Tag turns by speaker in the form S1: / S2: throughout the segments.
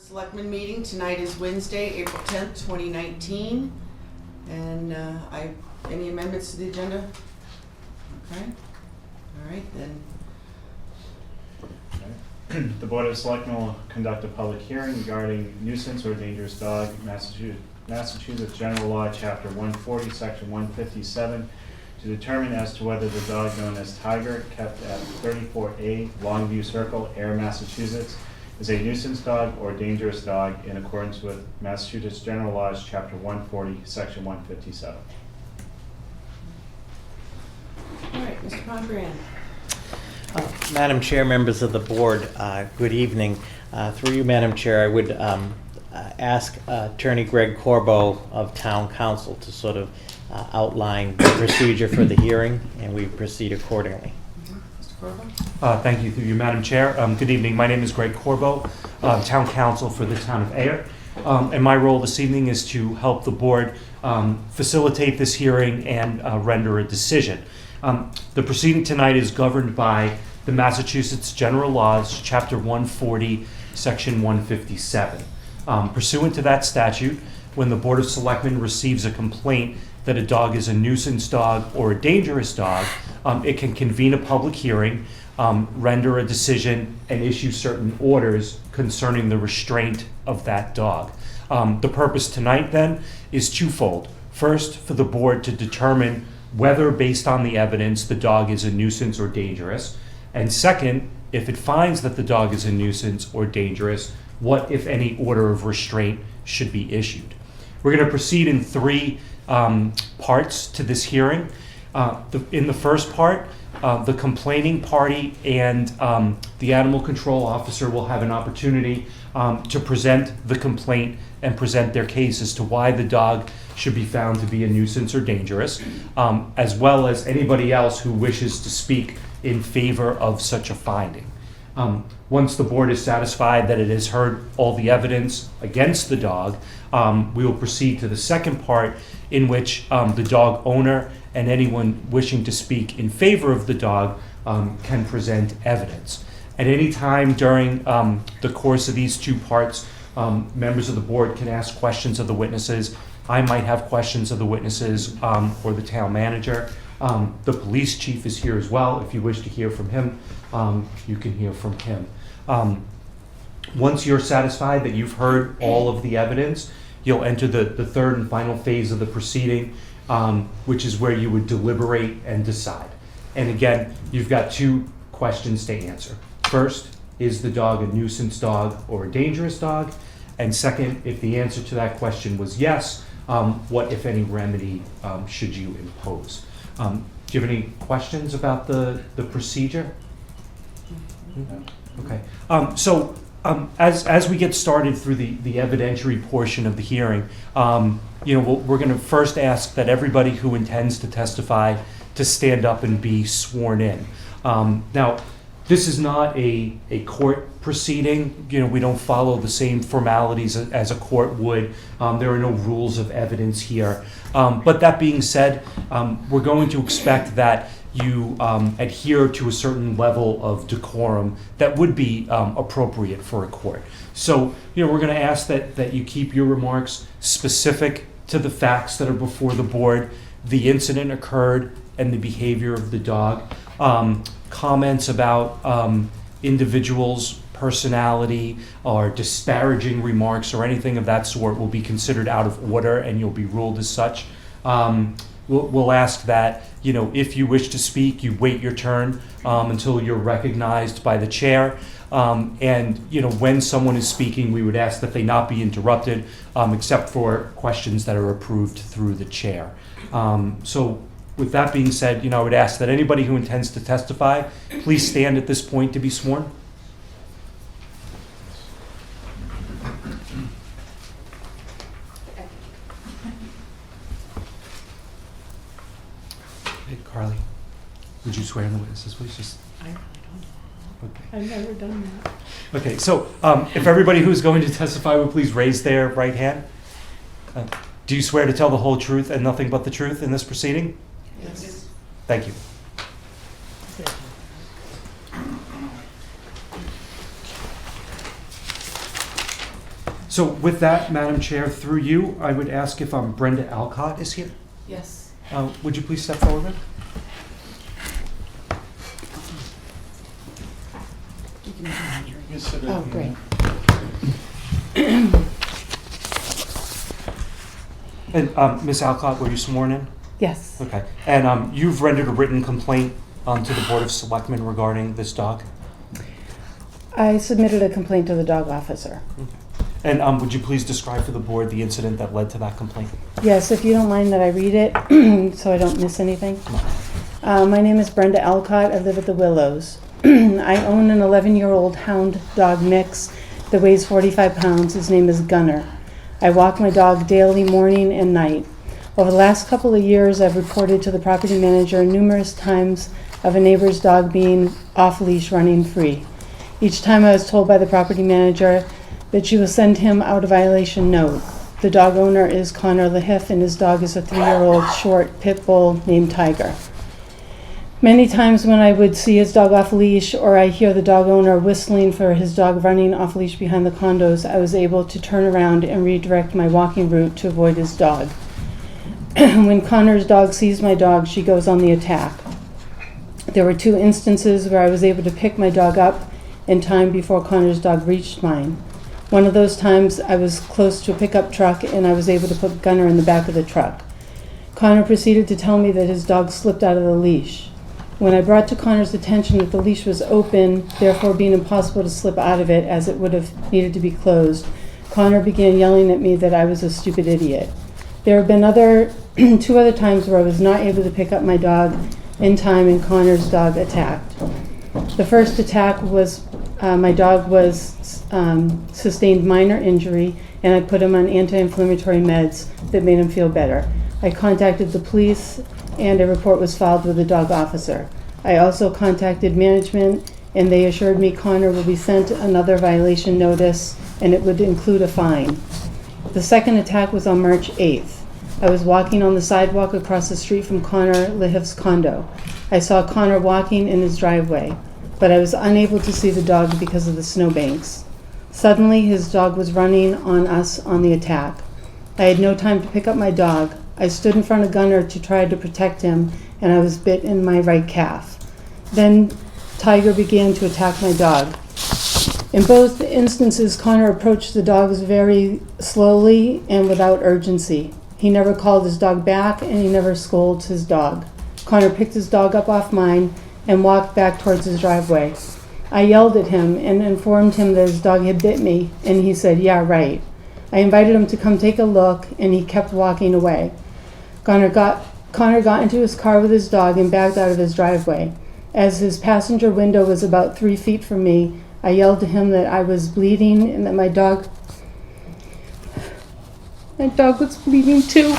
S1: Selectmen meeting. Tonight is Wednesday, April 10th, 2019. And any amendments to the agenda? Okay. All right, then.
S2: The Board of Selectmen will conduct a public hearing regarding nuisance or dangerous dog, Massachusetts General Law, Chapter 140, Section 157, to determine as to whether the dog known as Tiger, kept at 34A Longview Circle, Ayer, Massachusetts, is a nuisance dog or dangerous dog in accordance with Massachusetts General Laws, Chapter 140, Section 157.
S1: All right, Mr. Congrand.
S3: Madam Chair, members of the board, good evening. Through you, Madam Chair, I would ask Attorney Greg Corbo of Town Council to sort of outline the procedure for the hearing, and we proceed accordingly.
S1: Mr. Corbo?
S4: Thank you, through you, Madam Chair. Good evening. My name is Greg Corbo, Town Council for the Town of Ayer. And my role this evening is to help the board facilitate this hearing and render a decision. The proceeding tonight is governed by the Massachusetts General Laws, Chapter 140, Section 157. Pursuant to that statute, when the Board of Selectmen receives a complaint that a dog is a nuisance dog or a dangerous dog, it can convene a public hearing, render a decision, and issue certain orders concerning the restraint of that dog. The purpose tonight, then, is twofold. First, for the board to determine whether, based on the evidence, the dog is a nuisance or dangerous. And second, if it finds that the dog is a nuisance or dangerous, what, if any, order of restraint should be issued. We're going to proceed in three parts to this hearing. In the first part, the complaining party and the animal control officer will have an opportunity to present the complaint and present their case as to why the dog should be found to be a nuisance or dangerous, as well as anybody else who wishes to speak in favor of such a finding. Once the board is satisfied that it has heard all the evidence against the dog, we will proceed to the second part, in which the dog owner and anyone wishing to speak in favor of the dog can present evidence. At any time during the course of these two parts, members of the board can ask questions of the witnesses. I might have questions of the witnesses or the town manager. The police chief is here as well. If you wish to hear from him, you can hear from him. Once you're satisfied that you've heard all of the evidence, you'll enter the third and final phase of the proceeding, which is where you would deliberate and decide. And again, you've got two questions to answer. First, is the dog a nuisance dog or a dangerous dog? And second, if the answer to that question was yes, what, if any, remedy should you impose? Do you have any questions about the procedure? Okay. As we get started through the evidentiary portion of the hearing, we're going to first ask that everybody who intends to testify to stand up and be sworn in. Now, this is not a court proceeding. We don't follow the same formalities as a court would. There are no rules of evidence here. But that being said, we're going to expect that you adhere to a certain level of decorum that would be appropriate for a court. So, we're going to ask that you keep your remarks specific to the facts that are before the board, the incident occurred, and the behavior of the dog. Comments about individuals' personality or disparaging remarks or anything of that sort will be considered out of order, and you'll be ruled as such. We'll ask that, if you wish to speak, you wait your turn until you're recognized by the chair. And when someone is speaking, we would ask that they not be interrupted, except for questions that are approved through the chair. So with that being said, I would ask that anybody who intends to testify, please stand at this point to be sworn. Hey, Carly, would you swear in the witnesses, please?
S1: I really don't know.
S4: Okay.
S1: I've never done that.
S4: Okay, so if everybody who's going to testify would please raise their right hand. Do you swear to tell the whole truth and nothing but the truth in this proceeding?
S1: Yes.
S4: Thank you. So with that, Madam Chair, through you, I would ask if Brenda Alcott is here.
S1: Yes.
S4: Would you please step forward, ma'am?
S1: Oh, great.
S4: And Ms. Alcott, were you sworn in?
S5: Yes,
S4: Okay. And you've rendered a written complaint to the Board of Selectmen regarding this dog?
S5: I submitted a complaint to the dog officer.
S4: And would you please describe for the board the incident that led to that complaint?
S5: Yes, if you don't mind that I read it, so I don't miss anything. My name is Brenda Alcott. I live at the Willows. I own an 11-year-old hound dog mix that weighs 45 pounds. His name is Gunner. I walk my dog daily, morning and night. Over the last couple of years, I've reported to the property manager numerous times of a neighbor's dog being off-leash running free. Each time I was told by the property manager that she will send him out a violation note. The dog owner is Connor LaHiff, and his dog is a 3-year-old short pit bull named Tiger. Many times when I would see his dog off leash or I hear the dog owner whistling for his dog running off leash behind the condos, I was able to turn around and redirect my walking route to avoid his dog. When Connor's dog sees my dog, she goes on the attack. There were 2 instances where I was able to pick my dog up in time before Connor's dog reached mine. One of those times I was close to a pickup truck and I was able to put Gunner in the back of the truck. Connor proceeded to tell me that his dog slipped out of the leash. When I brought to Connor's attention that the leash was open, therefore being impossible to slip out of it as it would have needed to be closed, Connor began yelling at me that I was a stupid idiot. There have been 2 other times where I was not able to pick up my dog in time and Connor's dog attacked. The first attack was my dog sustained minor injury and I put him on anti-inflammatory meds that made him feel better. I contacted the police and a report was filed with the dog officer. I also contacted management and they assured me Connor will be sent another violation notice and it would include a fine. The second attack was on March 8th. I was walking on the sidewalk across the street from Connor LaHiff's condo. I saw Connor walking in his driveway, but I was unable to see the dog because of the snowbanks. Suddenly, his dog was running on us on the attack. I had no time to pick up my dog. I stood in front of Gunner to try to protect him, and I was bit in my right calf. Then Tiger began to attack my dog. In both instances, Connor approached the dogs very slowly and without urgency. He never called his dog back, and he never scolded his dog. Connor picked his dog up off mine and walked back towards his driveway. I yelled at him and informed him that his dog had bit me, and he said, "Yeah, right." I invited him to come take a look, and he kept walking away. Connor got into his car with his dog and backed out of his driveway. As his passenger window was about 3 feet from me, I yelled to him that I was bleeding and that my dog was bleeding too.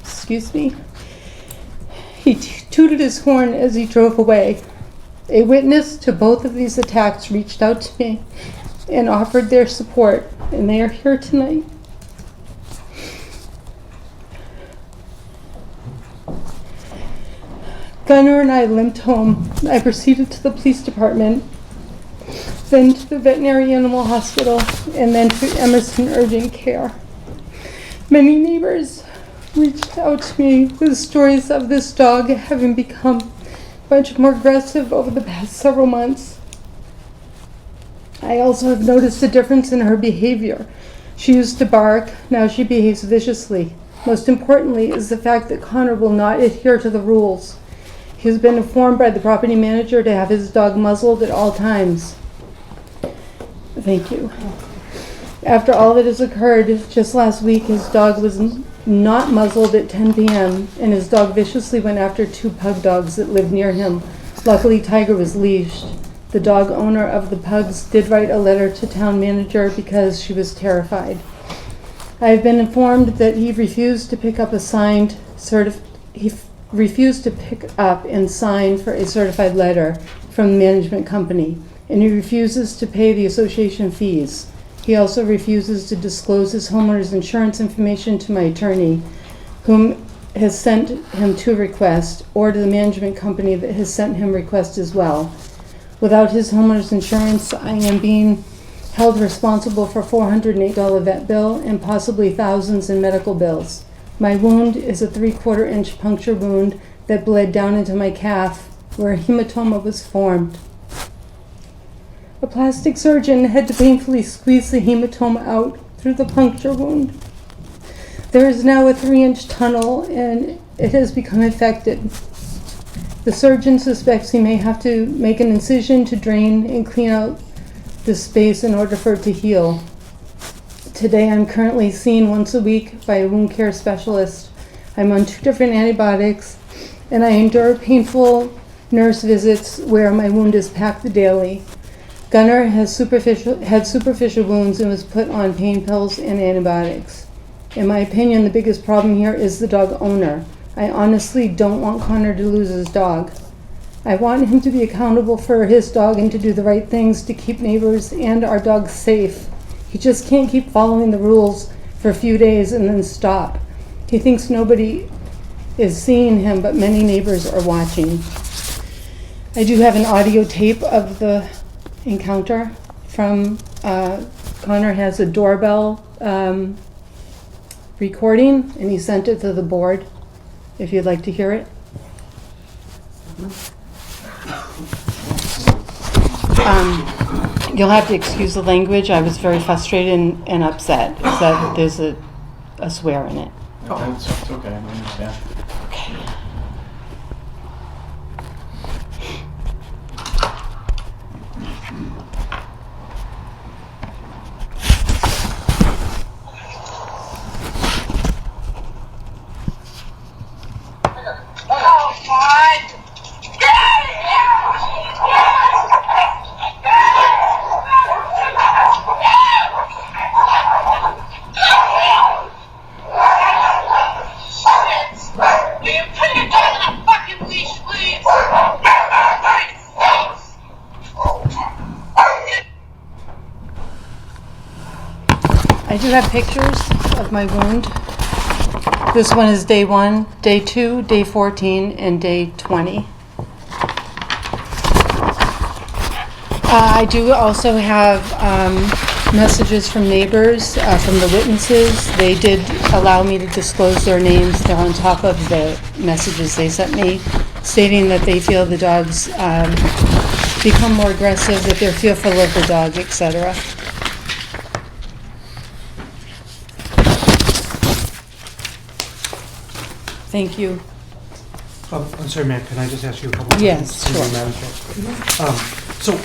S5: Excuse me. He tooted his horn as he drove away. A witness to both of these attacks reached out to me and offered their support, and they are here tonight. Gunner and I limped home. I proceeded to the police department, then to the veterinary animal hospital, and then to Emerson Urgent Care. Many neighbors reached out to me with stories of this dog having become much more aggressive over the past several months. I also have noticed a difference in her behavior. She used to bark, now she behaves viciously. Most importantly is the fact that Connor will not adhere to the rules. He has been informed by the property manager to have his dog muzzled at all times. Thank you. After all that has occurred, just last week his dog was not muzzled at 10 p.m. and his dog viciously went after 2 pug dogs that lived near him. Luckily, Tiger was leashed. The dog owner of the pugs did write a letter to town manager because she was terrified. I have been informed that he refused to pick up and sign for a certified letter from the management company, and he refuses to pay the association fees. He also refuses to disclose his homeowner's insurance information to my attorney, whom has sent him 2 requests, or to the management company that has sent him requests as well. Without his homeowner's insurance, I am being held responsible for $408 vet bill and possibly thousands in medical bills. My wound is a 3/4 inch puncture wound that bled down into my calf where a hematoma was formed. A plastic surgeon had to painfully squeeze the hematoma out through the puncture wound. There is now a 3-inch tunnel and it has become infected. The surgeon suspects he may have to make an incision to drain and clean out the space in order for it to heal. Today I'm currently seen once a week by a wound care specialist. I'm on 2 different antibiotics and I endure painful nurse visits where my wound is packed daily. Gunnar had superficial wounds and was put on pain pills and antibiotics. In my opinion, the biggest problem here is the dog owner. I honestly don't want Connor to lose his dog. I want him to be accountable for his dog and to do the right things to keep neighbors and our dogs safe. He just can't keep following the rules for a few days and then stop. He thinks nobody is seeing him, but many neighbors are watching. I do have an audio tape of the encounter from Connor has a doorbell recording, and he sent it to the board, if you'd like to hear it. You'll have to excuse the language. I was very frustrated and upset. Is that there's a swear in it.
S2: It's okay, I understand.
S5: I do have pictures of my wound. This one is day 1, day 2, day 14, and day 20. I do also have messages from neighbors, from the witnesses. They did allow me to disclose their names. They're on top of the messages they sent me, stating that they feel the dogs become more aggressive, that they're fearful of the dog, etc. Thank you.
S4: I'm sorry, ma'am, can I just ask you a couple of
S5: Yes,
S4: questions?
S5: sure.
S4: Madam Chair? So,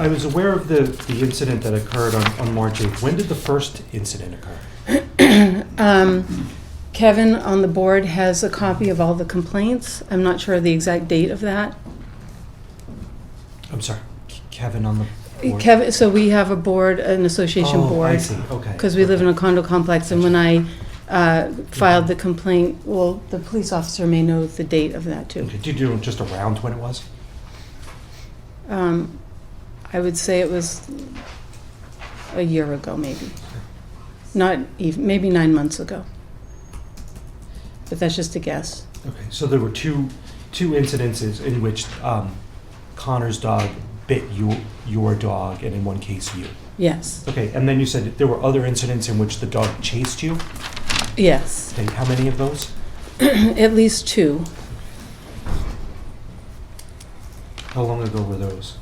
S4: I was aware of the incident that occurred on March 8th. When did the first incident occur?
S5: Kevin on the board has a copy of all the complaints. I'm not sure of the exact date of that.
S4: I'm sorry, Kevin on the board?
S5: Kevin, so we have a board, an association board.
S4: Oh, I see, okay.
S5: Because we live in a condo complex, and when I filed the complaint, well, the police officer may know the date of that too.
S4: Okay, did you know just around when it was?
S5: I would say it was a year ago, maybe. Not even, maybe 9 months ago. But that's just a guess.
S4: Okay, so there were two incidences in which Connor's dog bit your dog, and in one case you.
S5: Yes.
S4: Okay, and then you said there were other incidents in which the dog chased you?
S5: Yes.
S4: Okay, how many of those?
S5: At least 2.
S4: How long ago were those?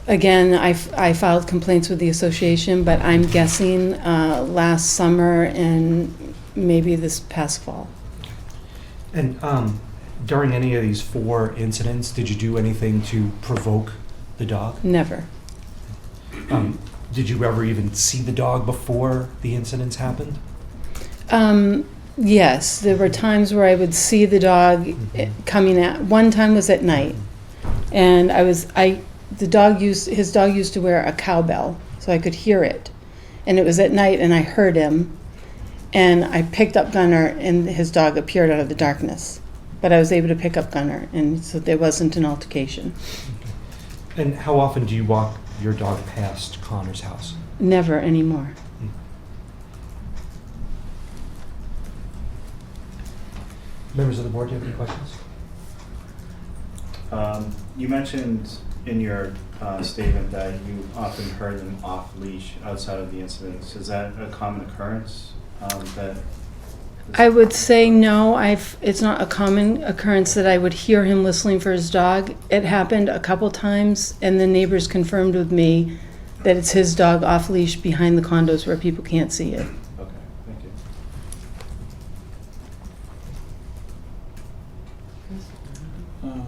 S5: Again, I filed complaints with the association, but I'm guessing last summer and maybe this past fall.
S4: And during any of these 4 incidents, did you do anything to provoke the dog?
S5: Never.
S4: Did you ever even see the dog before the incidents happened?
S5: Yes, there were times where I would see the dog coming at. One time was at night, and his dog used to wear a cowbell, so I could hear it, and it was at night, and I heard him, and I picked up Gunnar, and his dog appeared out of the darkness, but I was able to pick up Gunnar, and so there wasn't an altercation.
S4: And how often do you walk your dog past Connor's house?
S5: Never anymore.
S4: Members of the board, do you have any questions?
S2: You mentioned in your statement that you often heard them off leash outside of the incidents. Is that a common occurrence?
S5: I would say no. It's not a common occurrence that I would hear him whistling for his dog. It happened a couple times, and the neighbors confirmed with me that it's his dog off leash behind the condos where people can't see it.
S2: Okay, thank you.
S6: No,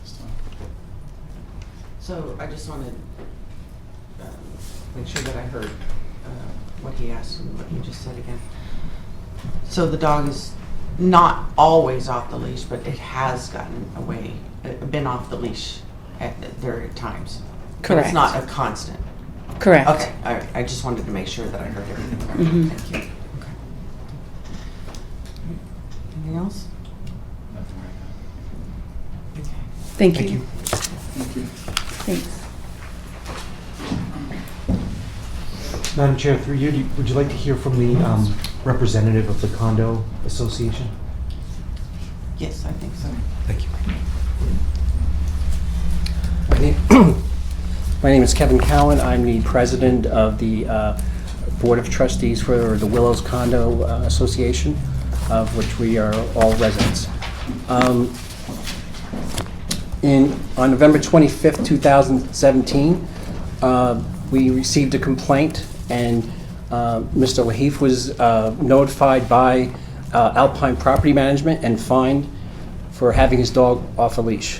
S6: it's not.
S1: So I just wanted to make sure that I heard what he asked and what you just said again. So the dog is not always off the leash, but it has gotten away, been off the leash at various times. But
S5: Correct.
S1: it's not a constant.
S5: Correct.
S1: Okay, all right. I just wanted to make sure that I heard everything.
S5: Mhm.
S1: Thank you. Okay. Anything else?
S2: Nothing right
S1: Okay.
S5: Thank
S4: Thank
S5: you.
S4: you.
S6: Thank you.
S5: Thanks.
S4: Madam Chair, through you, would you like to hear from the representative of the condo association?
S1: Yes, I think so.
S4: Thank you.
S7: My name is Kevin Cowan. I'm the president of the Board of Trustees for the Willows Condo Association, of which we are all residents. On November 25th, 2017, we received a complaint, and Mr. Lahif was notified by Alpine Property Management and fined for having his dog off a leash.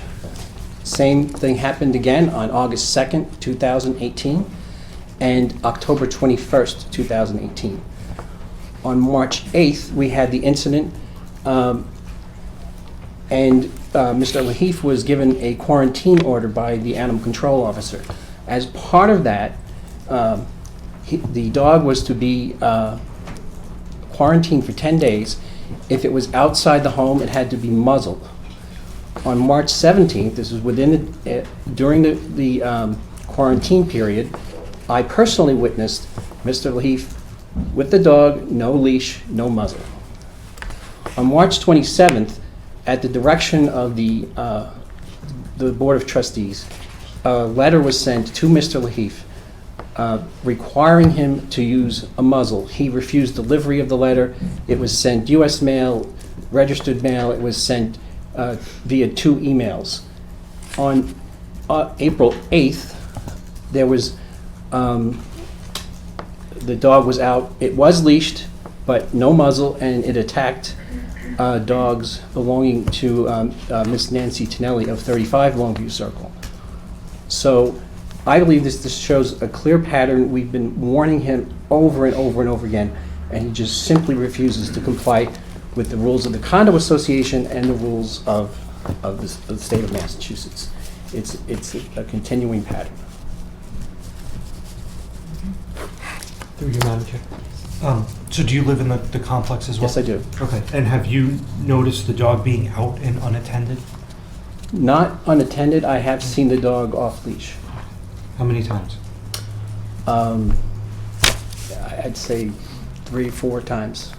S7: Same thing happened again on August 2nd, 2018, and October 21st, 2018. On March 8th, we had the incident, and Mr. Lahif was given a quarantine order by the animal control officer. As part of that, the dog was to be quarantined for 10 days. If it was outside the home, it had to be muzzled. On March 17th, this was during the quarantine period, I personally witnessed Mr. Lahif with the dog, no leash, no muzzle. On March 27th, at the direction of the Board of Trustees, a letter was sent to Mr. Lahif requiring him to use a muzzle. He refused delivery of the letter. It was sent U.S. mail, registered mail. It was sent via 2 emails. On April 8th, there was the dog was out. It was leashed, but no muzzle, and it attacked dogs belonging to Miss Nancy Tinelli of 35 Longview Circle. So I believe this shows a clear pattern. We've been warning him over and over and over again, and he just simply refuses to comply with the rules of the condo association and the rules of the state of Massachusetts. It's a continuing pattern.
S4: Through you, Madam Chair. So do you live in the complex as well?
S7: Yes, I do.
S4: Okay. And have you noticed the dog being out and unattended?
S7: Not unattended. I have seen the dog off leash.
S4: How many times?
S7: I'd say 3 or 4 times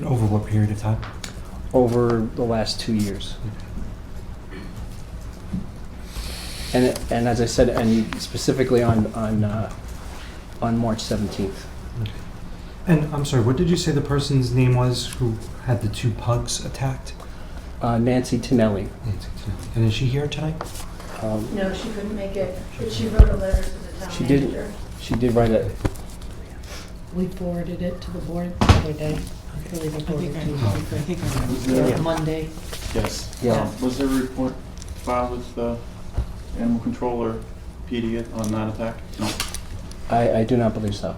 S4: Over what period of time?
S7: over the last 2 years. And as I said, and specifically on March 17th.
S4: And I'm sorry, what did you say the person's name was who had the 2 pugs attacked?
S7: Nancy Tinelli.
S4: And is she here tonight?
S5: No, she couldn't make it, but she wrote a letter to the town
S7: She did.
S5: manager.
S7: She did write a.
S8: We forwarded it to the board the other day. I believe I forwarded it to you Monday.
S6: Yes.
S7: Yeah.
S6: Was there a report filed with animal control or PD on that attack? No.
S7: I do not believe so.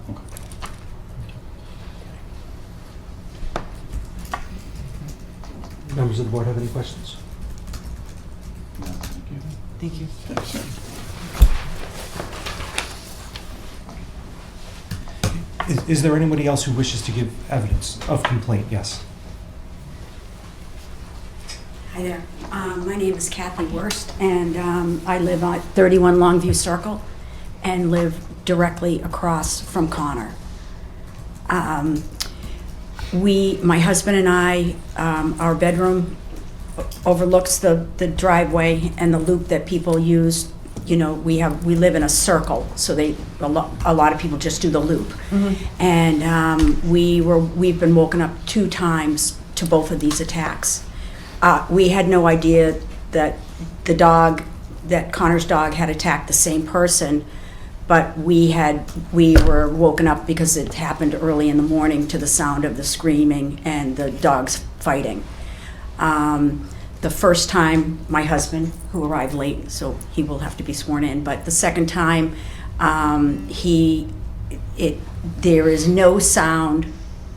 S4: Members of the board have any questions?
S6: No, thank you.
S1: Thank you.
S6: Thanks, sir.
S4: Is there anybody else who wishes to give evidence of complaint? Yes.
S9: Hi there. My name is Kathy Worst, and I live at 31 Longview Circle and live directly across from Connor. my husband and I, our bedroom overlooks the driveway and the loop that people use. You know, we live in a circle, so a lot of people just do the loop. And we've been woken up 2 times to both of these attacks. We had no idea that Connor's dog had attacked the same person, but we were woken up because it happened early in the morning to the sound of the screaming and the dogs fighting. The first time, my husband, who arrived late, so he will have to be sworn in, but the second time, there is no sound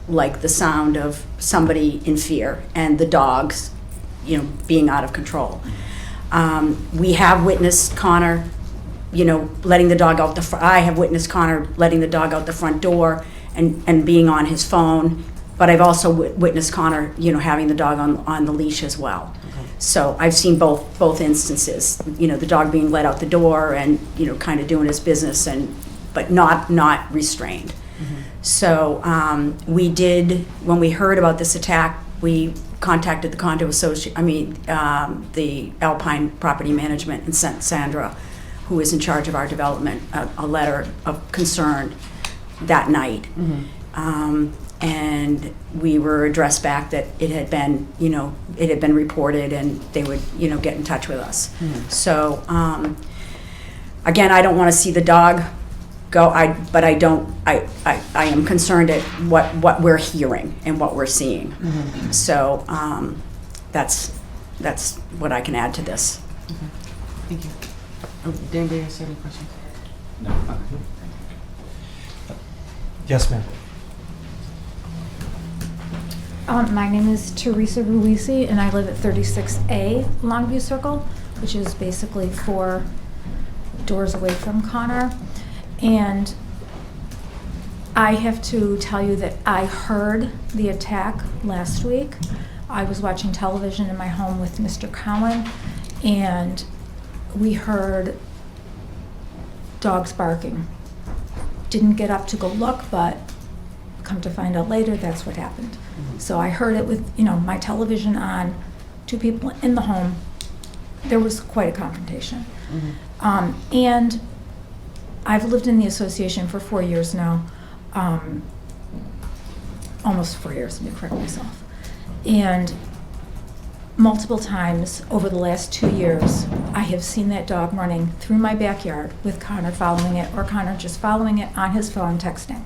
S9: like the sound of somebody in fear and the dogs, you know, being out of control. We have witnessed Connor, you know, letting the dog out I have witnessed Connor letting the dog out the front door and being on his phone, but I've also witnessed Connor, you know, having the dog on the leash as well. So I've seen both instances, you know, the dog being let out the door and, you know, kind of doing his business but not restrained. So we did, when we heard about this attack, we contacted the the Alpine Property Management and sent Sandra, who is in charge of our development, a letter of concern that night. And we were addressed back that it had been reported and they would, you know, get in touch with us. So, again, I don't want to see the dog go, but I am concerned at what we're hearing and what we're seeing. So, that's what I can add to this.
S1: Thank you. Did anybody else have any questions?
S2: No.
S4: Yes, ma'am.
S10: My name is Teresa Ruisi, and I live at 36A Longview Circle, which is basically 4 doors away from Connor. And I have to tell you that I heard the attack last week. I was watching television in my home with Mr. Cowan, and we heard dogs barking. Didn't get up to go look, but come to find out later, that's what happened. So I heard it with, you know, my television on, 2 people in the home. There was quite a confrontation. And I've lived in the association for 4 years now, almost 4 years, let me correct myself. And multiple times over the last 2 years, I have seen that dog running through my backyard with Connor following it, or Connor just following it on his phone texting.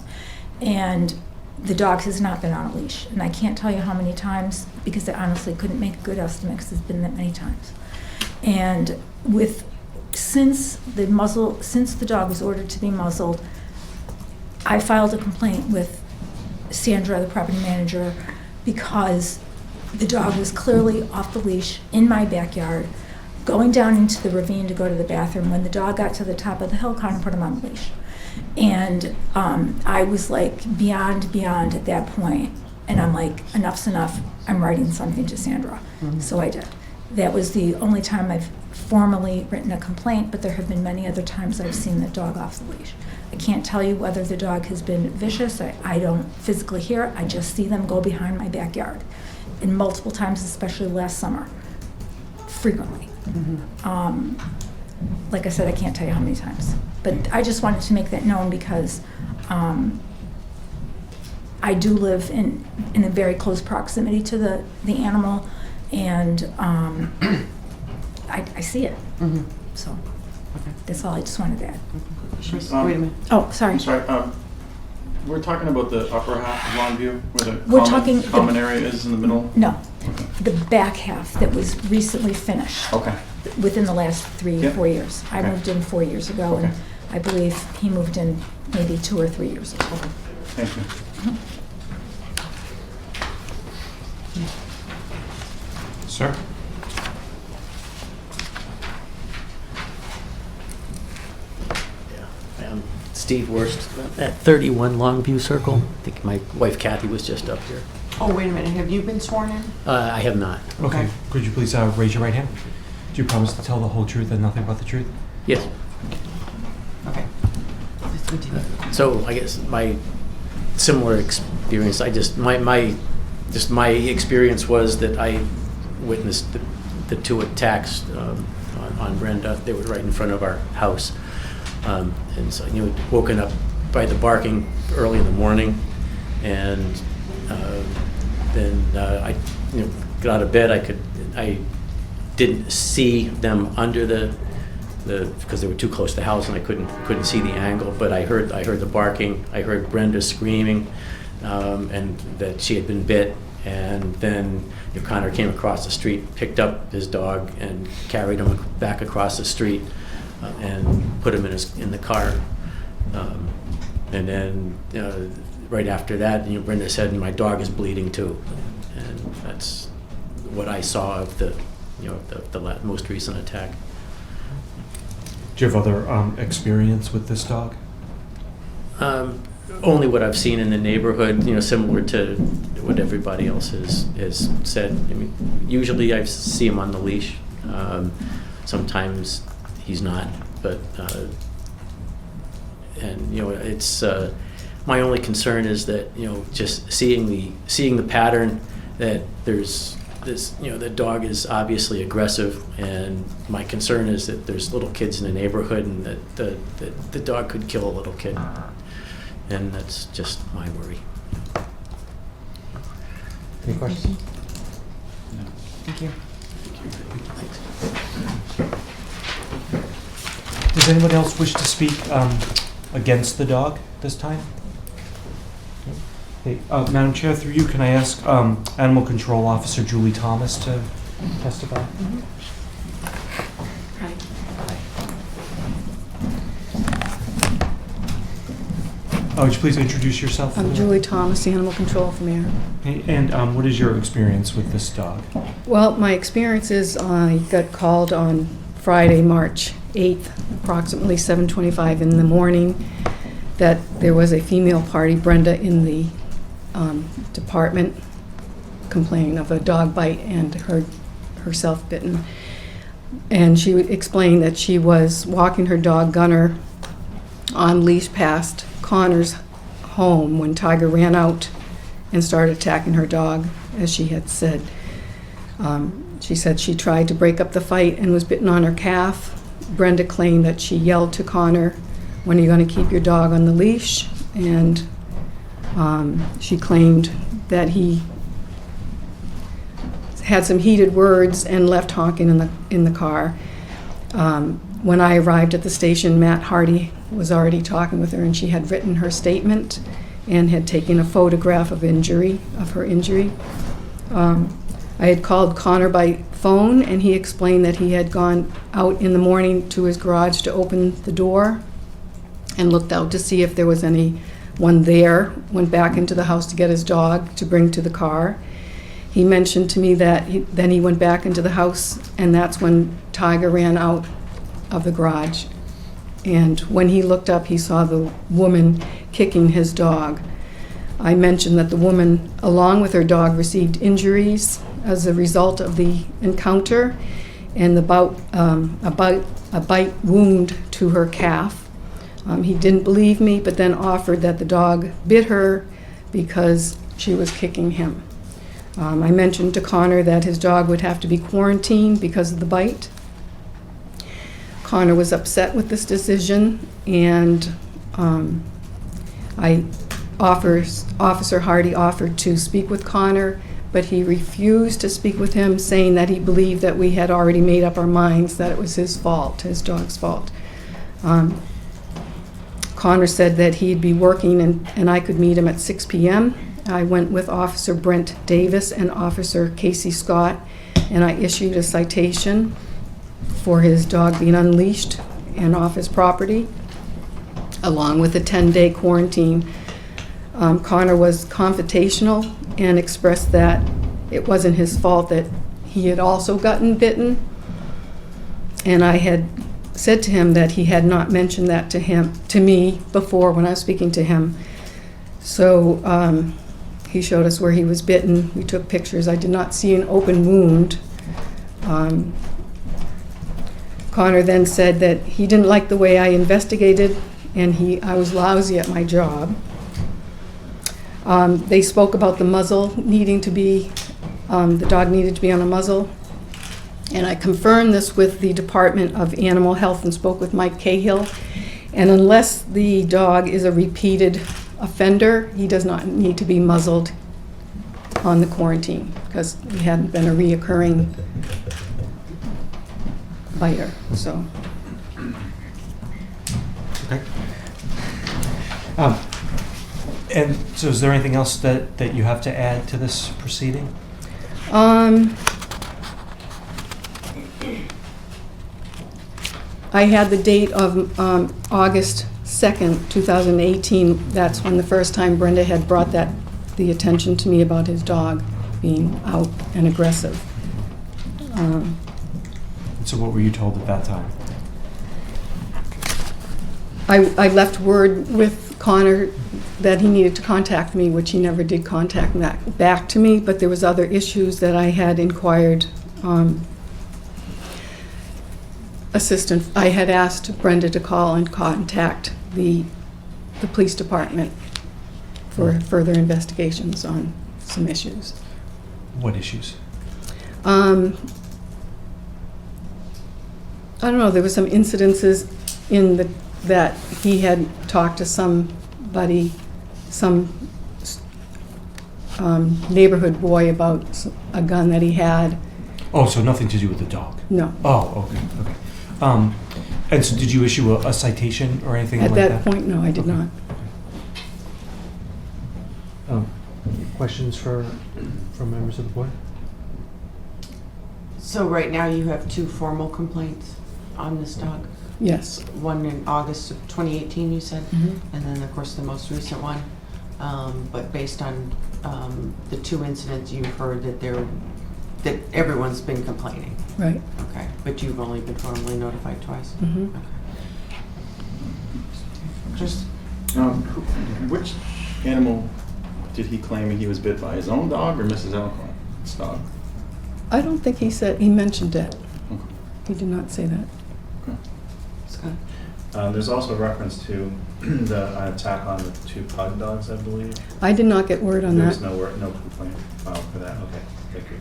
S10: And the dog has not been on a leash. And I can't tell you how many times, because I honestly couldn't make a good estimate because it's been that many times. And since the dog was ordered to be muzzled, I filed a complaint with Sandra, the property manager, because the dog was clearly off the leash in my backyard, going down into the ravine to go to the bathroom. When the dog got to the top of the hill, Connor put him on the leash. And I was like beyond at that point, and I'm like, enough's enough, I'm writing something to Sandra. So I did. That was the only time I've formally written a complaint, but there have been many other times I've seen the dog off the leash. I can't tell you whether the dog has been vicious. I don't physically hear it. I just see them go behind my backyard. And multiple times, especially last summer, frequently. Like I said, I can't tell you how many times. But I just wanted to make that known because I do live in a very close proximity to the animal, and I see it. So that's all I just wanted to add.
S1: Wait a minute.
S10: Oh, sorry.
S6: I'm sorry, we're talking about the upper half of Longview, where
S10: We're
S6: the
S10: talking
S6: common area is in the middle?
S10: No, the back half that was recently finished.
S6: Okay.
S10: Within the last 3 or 4 years. I
S6: Okay.
S10: moved in 4 years ago, and
S6: Okay.
S10: I believe he moved in maybe 2 or 3 years ago.
S6: Thank you.
S4: Sir?
S11: Steve Worst at 31 Longview Circle. I think my wife Kathy was just up here.
S1: Oh, wait a minute. Have you been sworn in?
S11: I have not.
S4: Okay. Could you please raise your right hand? Do you promise to tell the whole truth and nothing but the truth?
S11: Yes.
S1: Okay. Let's continue.
S11: So I guess my similar experience. I just, my experience was that I witnessed the two attacks on Brenda. They were right in front of our house. And so, woken up by the barking early in the morning, and then I got out of bed. I didn't see them under the because they were too close to the house, and I couldn't see the angle. But I heard the barking. I heard Brenda screaming, and that she had been bit. And then Connor came across the street, picked up his dog, and carried him back across the street, and put him in the car. And then right after that, Brenda said, "My dog is bleeding too," and that's what I saw of the most recent attack.
S4: Do you have other experience with this dog?
S11: Only what I've seen in the neighborhood, similar to what everybody else has said. I mean, usually I see him on the leash. Sometimes he's not, but it's my only concern is that just seeing the pattern that there's this, the dog is obviously aggressive, and my concern is that there's little kids in the neighborhood, and that the dog could kill a little kid. And that's just my worry.
S3: Any questions?
S2: No.
S1: Thank you.
S4: Does anyone else wish to speak against the dog this time? Hey, Madam Chair, through you, can I ask Animal Control Officer Julie Thomas to testify?
S5: Mm-hmm.
S4: Would you please introduce yourself?
S5: I'm Julie Thomas, the Animal Control from Ayer.
S4: Hey, and what is your experience with this dog?
S5: Well, my experience is I got called on Friday, March 8th, approximately 7:25 in the morning, that there was a female party, Brenda, in the department, complaining of a dog bite and herself bitten. And she explained that she was walking her dog Gunner on leash past Connor's home when Tiger ran out and started attacking her dog, as she had said. She said she tried to break up the fight and was bitten on her calf. Brenda claimed that she yelled to Connor, "When are you going to keep your dog on the leash?" And she claimed that he had some heated words and left honking in the car. When I arrived at the station, Matt Hardy was already talking with her, and she had written her statement and had taken a photograph of her injury. I had called Connor by phone, and he explained that he had gone out in the morning to his garage to open the door and looked out to see if there was anyone there, went back into the house to get his dog to bring to the car. He mentioned to me that then he went back into the house, and that's when Tiger ran out of the garage. And when he looked up, he saw the woman kicking his dog. I mentioned that the woman, along with her dog, received injuries as a result of the encounter, and a bite wound to her calf. He didn't believe me, but then offered that the dog bit her because she was kicking him. I mentioned to Connor that his dog would have to be quarantined because of the bite. Connor was upset with this decision, and Officer Hardy offered to speak with Connor, but he refused to speak with him, saying that he believed that we had already made up our minds that it was his fault, his dog's fault. Connor said that he'd be working and I could meet him at 6 p.m. I went with Officer Brent Davis and Officer Casey Scott, and I issued a citation for his dog being unleashed and off his property, along with a 10-day quarantine. Connor was confrontational and expressed that it wasn't his fault, that he had also gotten bitten. And I had said to him that he had not mentioned that to me before when I was speaking to him. So he showed us where he was bitten. We took pictures. I did not see an open wound. Connor then said that he didn't like the way I investigated, and I was lousy at my job.
S12: They spoke about the muzzle needing to be, the dog needed to be on a muzzle. And I confirmed this with the Department of Animal Health and spoke with Mike Cahill. And unless the dog is a repeated offender, he does not need to be muzzled on the quarantine because he hadn't been a reoccurring biter, so.
S4: Okay. And so is there anything else that you have to add to this proceeding?
S12: I had the date of August 2nd, 2018. That's when the first time Brenda had brought the attention to me about his dog being out and aggressive.
S4: So what were you told at that time?
S12: I left word with Connor that he needed to contact me, which he never did contact back to me, but there was other issues that I had inquired assistant. I had asked Brenda to call and contact the police department for further investigations on some issues.
S4: What issues?
S12: I don't know, there were some incidences that he had talked to somebody, some neighborhood boy about a gun that he had.
S4: Oh, so nothing to do with the dog?
S12: No.
S4: Oh, okay. And so did you issue a citation or anything like that?
S12: At that point, no, I did not.
S4: Questions from members of the board?
S1: So right now you have 2 formal complaints on this dog?
S12: Yes.
S1: One in August of 2018, you said?
S12: Mhm.
S1: And then, of course, the most recent one. But based on the 2 incidents, you've heard that everyone's been complaining?
S12: Right.
S1: Okay, but you've only been formally notified twice?
S12: Mhm.
S1: Okay. Just,
S6: Which animal did he claim he was bit by? His own dog or Mrs. Elcott's dog?
S12: I don't think he mentioned it.
S6: Okay.
S12: He did not say that.
S6: Okay.
S1: Scott?
S2: There's also reference to the attack on the 2 pug dogs, I believe.
S12: I did not get word on
S2: There's
S12: that.
S2: no complaint filed for that. Okay, thank you.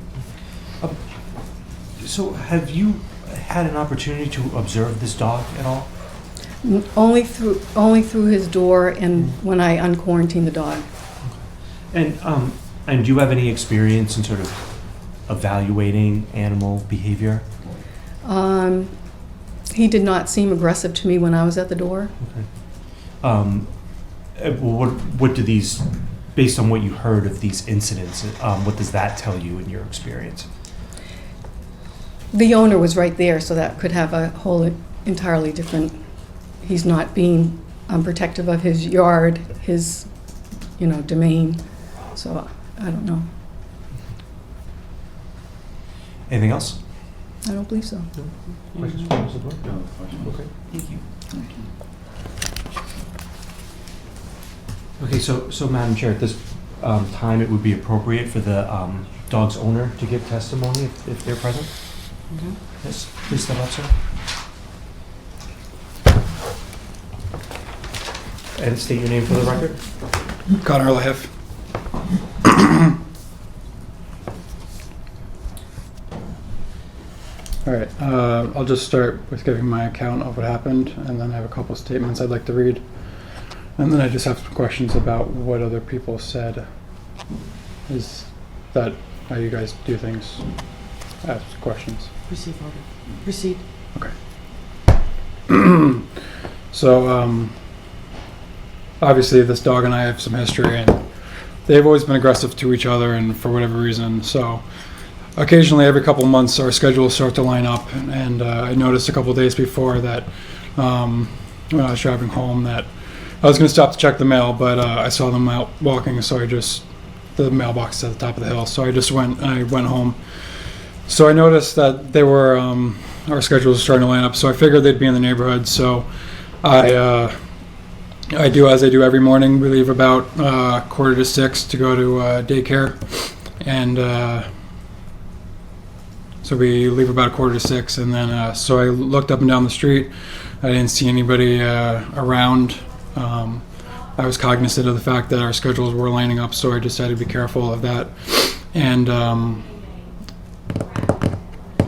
S4: So have you had an opportunity to observe this dog at all?
S12: Only through his door and when I unquarantined the dog.
S4: And do you have any experience in sort of evaluating animal behavior?
S12: He did not seem aggressive to me when I was at the door.
S4: Okay. What do these, based on what you heard of these incidents, what does that tell you in your experience?
S12: The owner was right there, so that could have a whole entirely different, he's not being protective of his yard, his, domain. So I don't know.
S4: Anything else?
S12: I don't believe so.
S4: Questions from the board?
S2: No question.
S4: Okay.
S1: Thank you.
S4: Okay, so Madam Chair, at this time, it would be appropriate for the dog's owner to give testimony if they're present?
S1: Mhm.
S4: Yes, please step up, sir. And state your name for the record.
S13: Connor Lahiff. All right, I'll just start with giving my account of what happened, and then I have a couple statements I'd like to read. And then I just have some questions about what other people said. Is that how you guys do things? Ask questions.
S1: Proceed, Alder. Proceed.
S13: Okay. So, obviously this dog and I have some history, and they've always been aggressive to each other, and for whatever reason. So occasionally every couple of months our schedules start to line up, and I noticed a couple of days before that when I was driving home that I was going to stop to check the mail, but I saw them out walking, so the mailbox is at the top of the hill, so I went home. So I noticed that they were, our schedules were starting to line up, so I figured they'd be in the neighborhood. So I do as I do every morning. We leave about 5:45 to go to daycare, and so we leave about 5:45, and then so I looked up and down the street. I didn't see anybody around. I was cognizant of the fact that our schedules were lining up, so I decided to be careful of that. And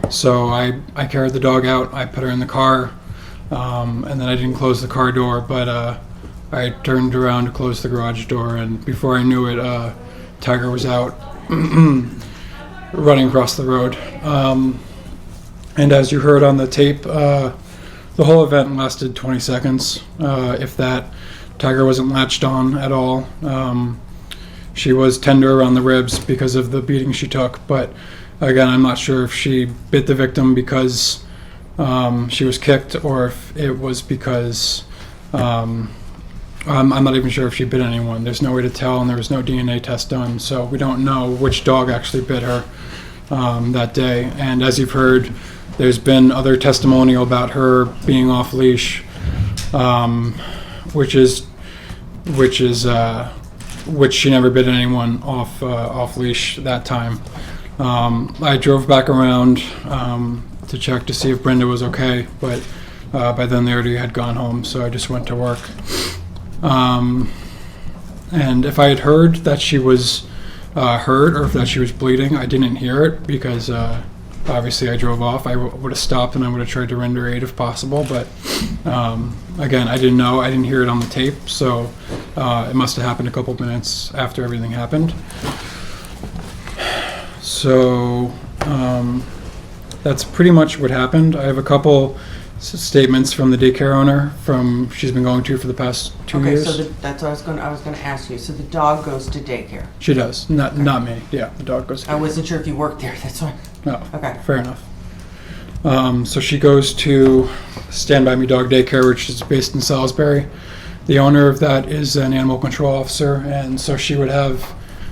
S13: so I carried the dog out. I put her in the car, and then I didn't close the car door, but I turned around to close the garage door, and before I knew it, Tiger was out running across the road. And as you heard on the tape, the whole event lasted 20 seconds, if that. Tiger wasn't latched on at all. She was tender around the ribs because of the beating she took, but again, I'm not sure if she bit the victim because she was kicked or if it was because I'm not even sure if she bit anyone. There's no way to tell, and there was no DNA test done, so we don't know which dog actually bit her that day. And as you've heard, there's been other testimonial about her being off leash, which she never bit anyone off leash that time. I drove back around to check to see if Brenda was okay, but by then they already had gone home, so I just went to work. And if I had heard that she was hurt or if that she was bleeding, I didn't hear it because obviously I drove off. I would have stopped and I would have tried to render aid if possible, but again, I didn't know. I didn't hear it on the tape, so it must have happened a couple minutes after everything happened. So that's pretty much what happened. I have a couple statements from the daycare owner she's been going to for the past 2 years.
S1: Okay, so that's what I was going to ask you. So the dog goes to daycare.
S13: She does, not me. Yeah, the dog goes to daycare.
S1: I wasn't sure if you worked there. That's why.
S13: No.
S1: Okay.
S13: Fair enough. So she goes to Stand By Me Dog Daycare, which is based in Salisbury. The owner of that is an animal control officer, and so she was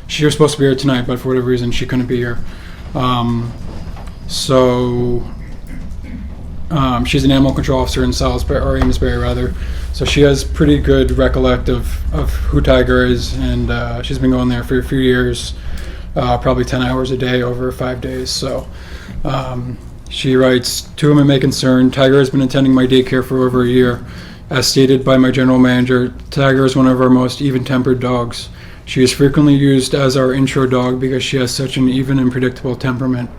S13: supposed to be here tonight, but for whatever reason she couldn't be here. She's an animal control officer in Salisbury, or Amesbury rather. So she has pretty good recollect of who Tiger is, and she's been going there for a few years, probably 10 hours a day over 5 days. So she writes, "To whom it may concern, Tiger has been attending my daycare for over a year. As stated by my general manager, Tiger is one of our most even-tempered dogs. She is frequently used as our intro dog because she has such an even and predictable temperament.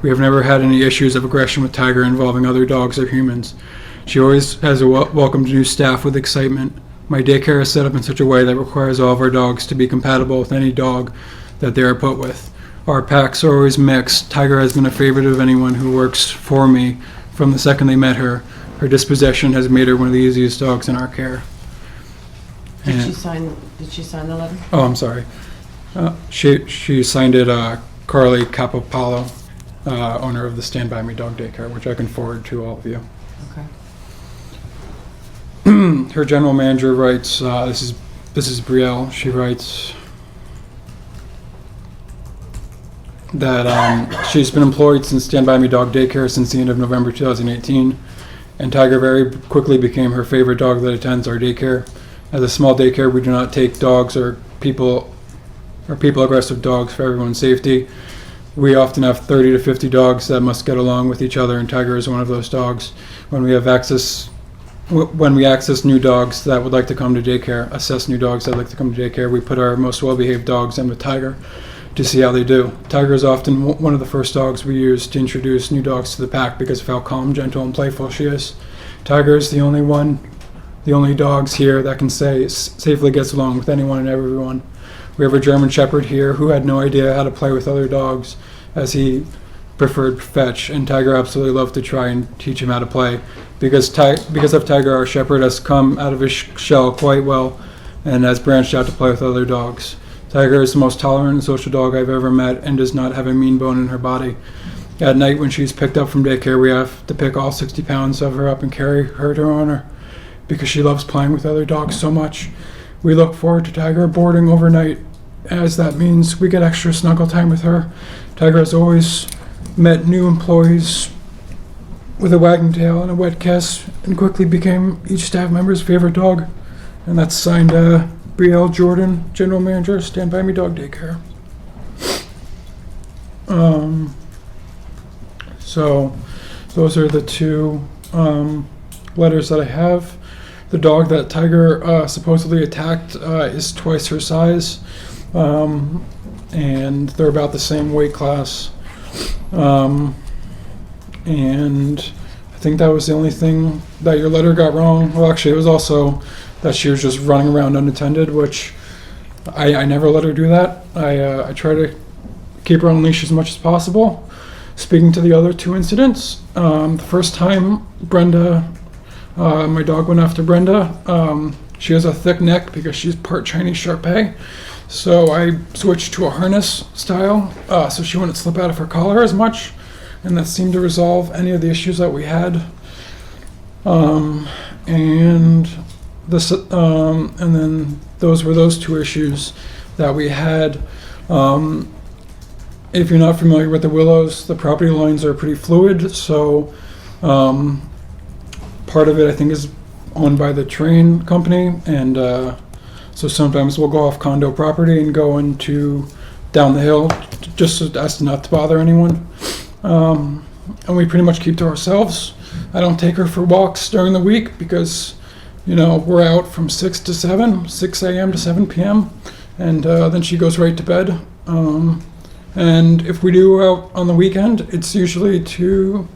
S13: We have never had any issues of aggression with Tiger involving other dogs or humans. She always has welcomed new staff with excitement. My daycare is set up in such a way that requires all of our dogs to be compatible with any dog that they are put with. Our packs are always mixed. Tiger has been a favorite of anyone who works for me from the second they met her. Her disposition has made her one of the easiest dogs in our care."
S1: Did she sign the letter?
S13: Oh, I'm sorry. She signed it, Carly Capopalo, owner of the Stand By Me Dog Daycare, which I can forward to all of you.
S1: Okay.
S13: Her general manager writes, this is Brielle. She writes that she's been employed since Stand By Me Dog Daycare since the end of November 2018, and Tiger very quickly became her favorite dog that attends our daycare. As a small daycare, we do not take dogs or people-aggressive dogs for everyone's safety. We often have 30 to 50 dogs that must get along with each other, and Tiger is one of those dogs. When we access new dogs that would like to come to daycare, assess new dogs that would like to come to daycare, we put our most well-behaved dogs in with Tiger to see how they do. Tiger is often one of the first dogs we use to introduce new dogs to the pack because of how calm, gentle, and playful she is. Tiger is the only dogs here that can safely gets along with anyone and everyone. We have a German Shepherd here who had no idea how to play with other dogs, as he preferred fetch, and Tiger absolutely loved to try and teach him how to play. Because of Tiger, our Shepherd has come out of his shell quite well and has branched out to play with other dogs. Tiger is the most tolerant and social dog I've ever met and does not have a mean bone in her body. At night when she's picked up from daycare, we have to pick all 60 pounds of her up and carry her to her owner because she loves playing with other dogs so much. We look forward to Tiger boarding overnight, as that means we get extra snuggle time with her. Tiger has always met new employees with a wagging tail and a wet kiss and quickly became each staff member's favorite dog. And that's signed Brielle Jordan, General Manager, Stand By Me Dog Daycare. So those are the two letters that I have. The dog that Tiger supposedly attacked is twice her size, and they're about the same weight class. And I think that was the only thing that your letter got wrong. Well, actually, it was also that she was just running around unattended, which I never let her do that. I try to keep her on leash as much as possible. Speaking to the other two incidents, the first time Brenda, my dog went after Brenda, she has a thick neck because she's part Chinese Shar-Pei. So I switched to a harness style, so she wouldn't slip out of her collar as much, and that seemed to resolve any of the issues that we had. And then those were those two issues that we had. If you're not familiar with the Willows, the property lines are pretty fluid, so part of it I think is owned by the train company, and so sometimes we'll go off condo property and go into down the hill just as not to bother anyone. And we pretty much keep to ourselves. I don't take her for walks during the week because, you know, we're out from 6 to 7, 6 a.m. to 7 p.m., and then she goes right to bed. And if we do out on the weekend, it's usually to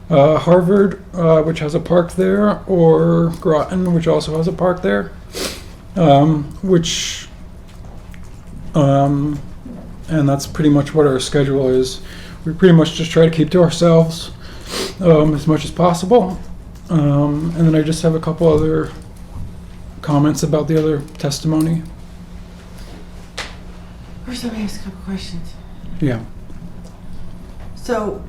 S13: Harvard, which has a park there, or Groton, which also has a park there, and that's pretty much what our schedule is. We pretty much just try to keep to ourselves as much as possible. And then I just have a couple other comments about the other testimony.
S1: First, let me ask a couple questions.
S13: Yeah.
S1: So,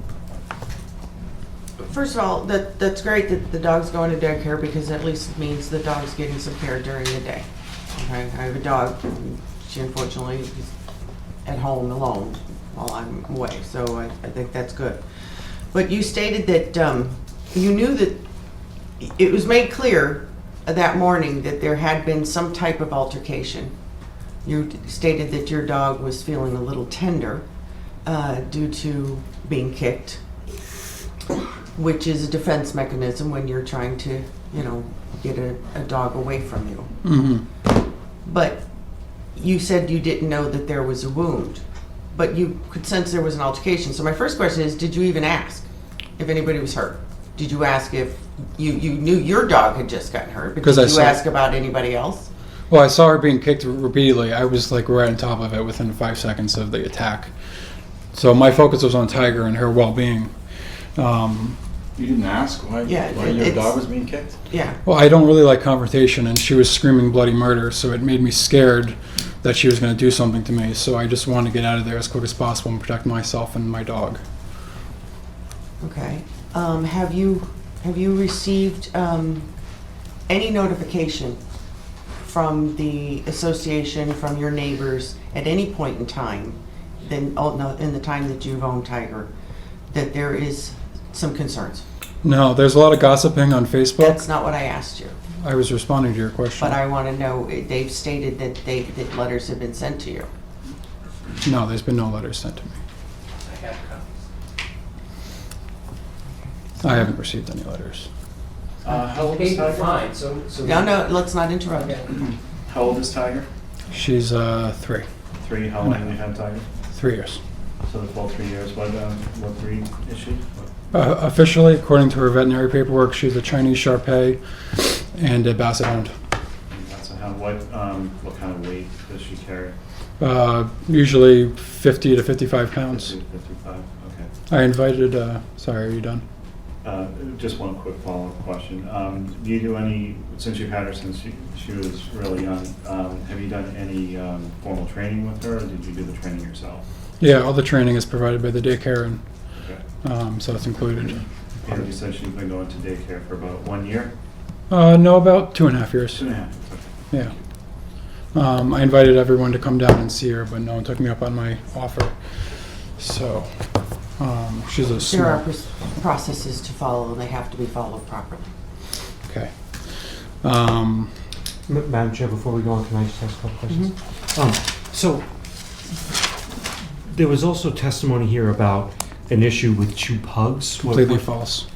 S1: first of all, that's great that the dog's going to daycare because at least it means the dog's getting some care during the day. Okay, I have a dog. She unfortunately is at home alone while I'm away, so I think that's good. But you stated that you knew that it was made clear that morning that there had been some type of altercation. You stated that your dog was feeling a little tender due to being kicked, which is a defense mechanism when you're trying to, you know, get a dog away from you.
S13: Mm-hmm.
S1: But you said you didn't know that there was a wound, but you could sense there was an altercation. So my first question is, did you even ask if anybody was hurt? Did you ask if you knew your dog had just gotten hurt, but did you ask about anybody else?
S13: Well, I saw her being kicked repeatedly. I was like right on top of it within 5 seconds of the attack. So my focus was on Tiger and her well-being.
S6: You didn't ask why your dog was being kicked?
S1: Yeah.
S13: Well, I don't really like confrontation, and she was screaming bloody murder, so it made me scared that she was going to do something to me. So I just wanted to get out of there as quick as possible and protect myself and my dog.
S1: Okay. Have you received any notification from the association, from your neighbors, at any point in time, in the time that you've owned Tiger, that there is some concerns?
S13: No, there's a lot of gossiping on Facebook.
S1: That's not what I asked you.
S13: I was responding to your question.
S1: But I want to know, they've stated that that letters have been sent to you.
S13: No, there's been no letters sent to me. I haven't received any letters.
S2: How old is Tiger?
S11: Fine,
S1: No, let's not interrupt.
S2: How old is Tiger?
S13: She's 3.
S2: 3. How long have you had Tiger?
S13: 3 years.
S2: So the full 3 years. What breed is she?
S13: Officially, according to her veterinary paperwork, she's a Chinese Shar-Pei and a Basset Hound.
S2: That's a hound. What kind of weight does she carry?
S13: Usually 50 to 55 pounds.
S2: 50 to 55. Okay.
S13: I invited. Sorry, are you done?
S2: Just one quick follow-up question. Do you do any, since you've had her since she was really young, have you done any formal training with her, or did you do the training yourself?
S13: Yeah, all the training is provided by the daycare, and
S2: Okay.
S13: so that's included.
S2: And you said she's been going to daycare for about 1 year?
S13: No, about 2.5 years.
S2: 2.5. Okay.
S13: Yeah. I invited everyone to come down and see her, but no one took me up on my offer. So she's a
S1: There
S13: small.
S1: are processes to follow, and they have to be followed properly.
S13: Okay.
S4: Madam Chair, before we go on, can I just ask a couple questions? So, there was also testimony here about an issue with two pugs.
S13: Completely false.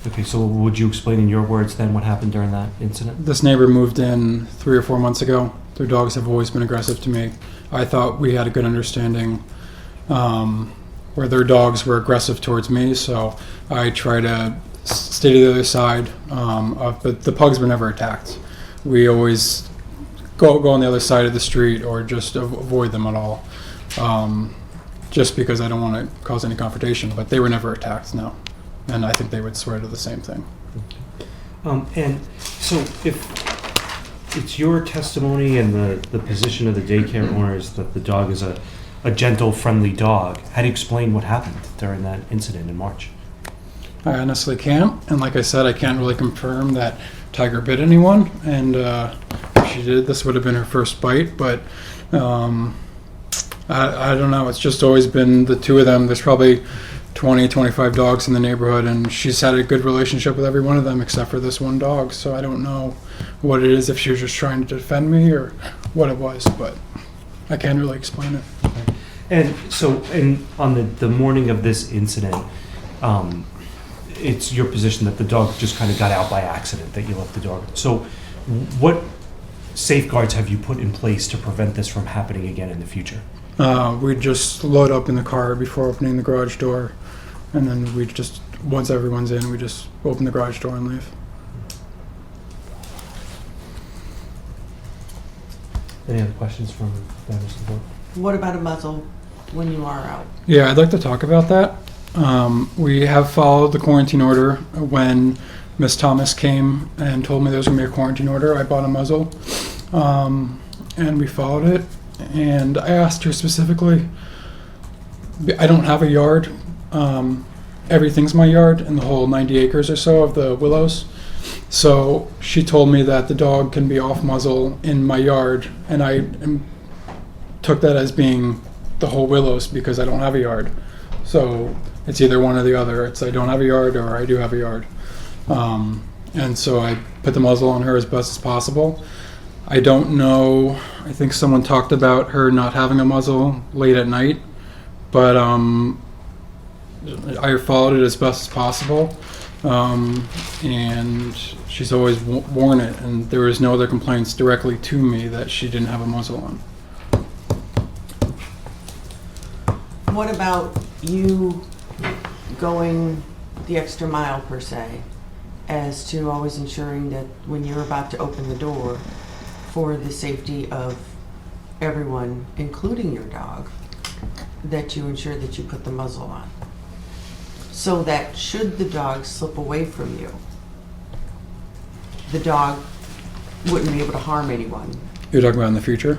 S4: Okay, so would you explain in your words then what happened during that incident?
S13: This neighbor moved in 3 or 4 months ago. Their dogs have always been aggressive to me. I thought we had a good understanding where their dogs were aggressive towards me, so I try to stay to the other side. But the pugs were never attacked. We always go on the other side of the street or just avoid them at all, just because I don't want to cause any confrontation. But they were never attacked, no. And I think they would swear to the same thing.
S4: And so if it's your testimony and the position of the daycare owner is that the dog is a gentle, friendly dog, how do you explain what happened during that incident in March?
S13: I honestly can't. And like I said, I can't really confirm that Tiger bit anyone. And if she did, this would have been her first bite. But I don't know. It's just always been the two of them. There's probably 20, 25 dogs in the neighborhood, and she's had a good relationship with every one of them except for this one dog. So I don't know what it is, if she was just trying to defend me or what it was, but I can't really explain it.
S4: Okay. And so on the morning of this incident, it's your position that the dog just kind of got out by accident, that you left the dog. So what safeguards have you put in place to prevent this from happening again in the future?
S13: We just load up in the car before opening the garage door, and then we just, once everyone's in, we just open the garage door and leave.
S4: Any other questions from members of the board?
S1: What about a muzzle when you are out?
S13: Yeah, I'd like to talk about that. We have followed the quarantine order. When Miss Thomas came and told me there was going to be a quarantine order, I bought a muzzle, and we followed it. And I asked her specifically, I don't have a yard. Everything's my yard in the whole 90 acres or so of the willows. So she told me that the dog can be off muzzle in my yard, and I took that as being the whole willows because I don't have a yard. So it's either one or the other. It's I don't have a yard or I do have a yard. And so I put the muzzle on her as best as possible. I don't know, I think someone talked about her not having a muzzle late at night, but I followed it as best as possible, and she's always worn it, and there was no other complaints directly to me that she didn't have a muzzle on.
S1: What about you going the extra mile per se, as to always ensuring that when you're about to open the door, for the safety of everyone, including your dog, that you ensure that you put the muzzle on, so that should the dog slip away from you, the dog wouldn't be able to harm anyone?
S13: You're talking about in the future?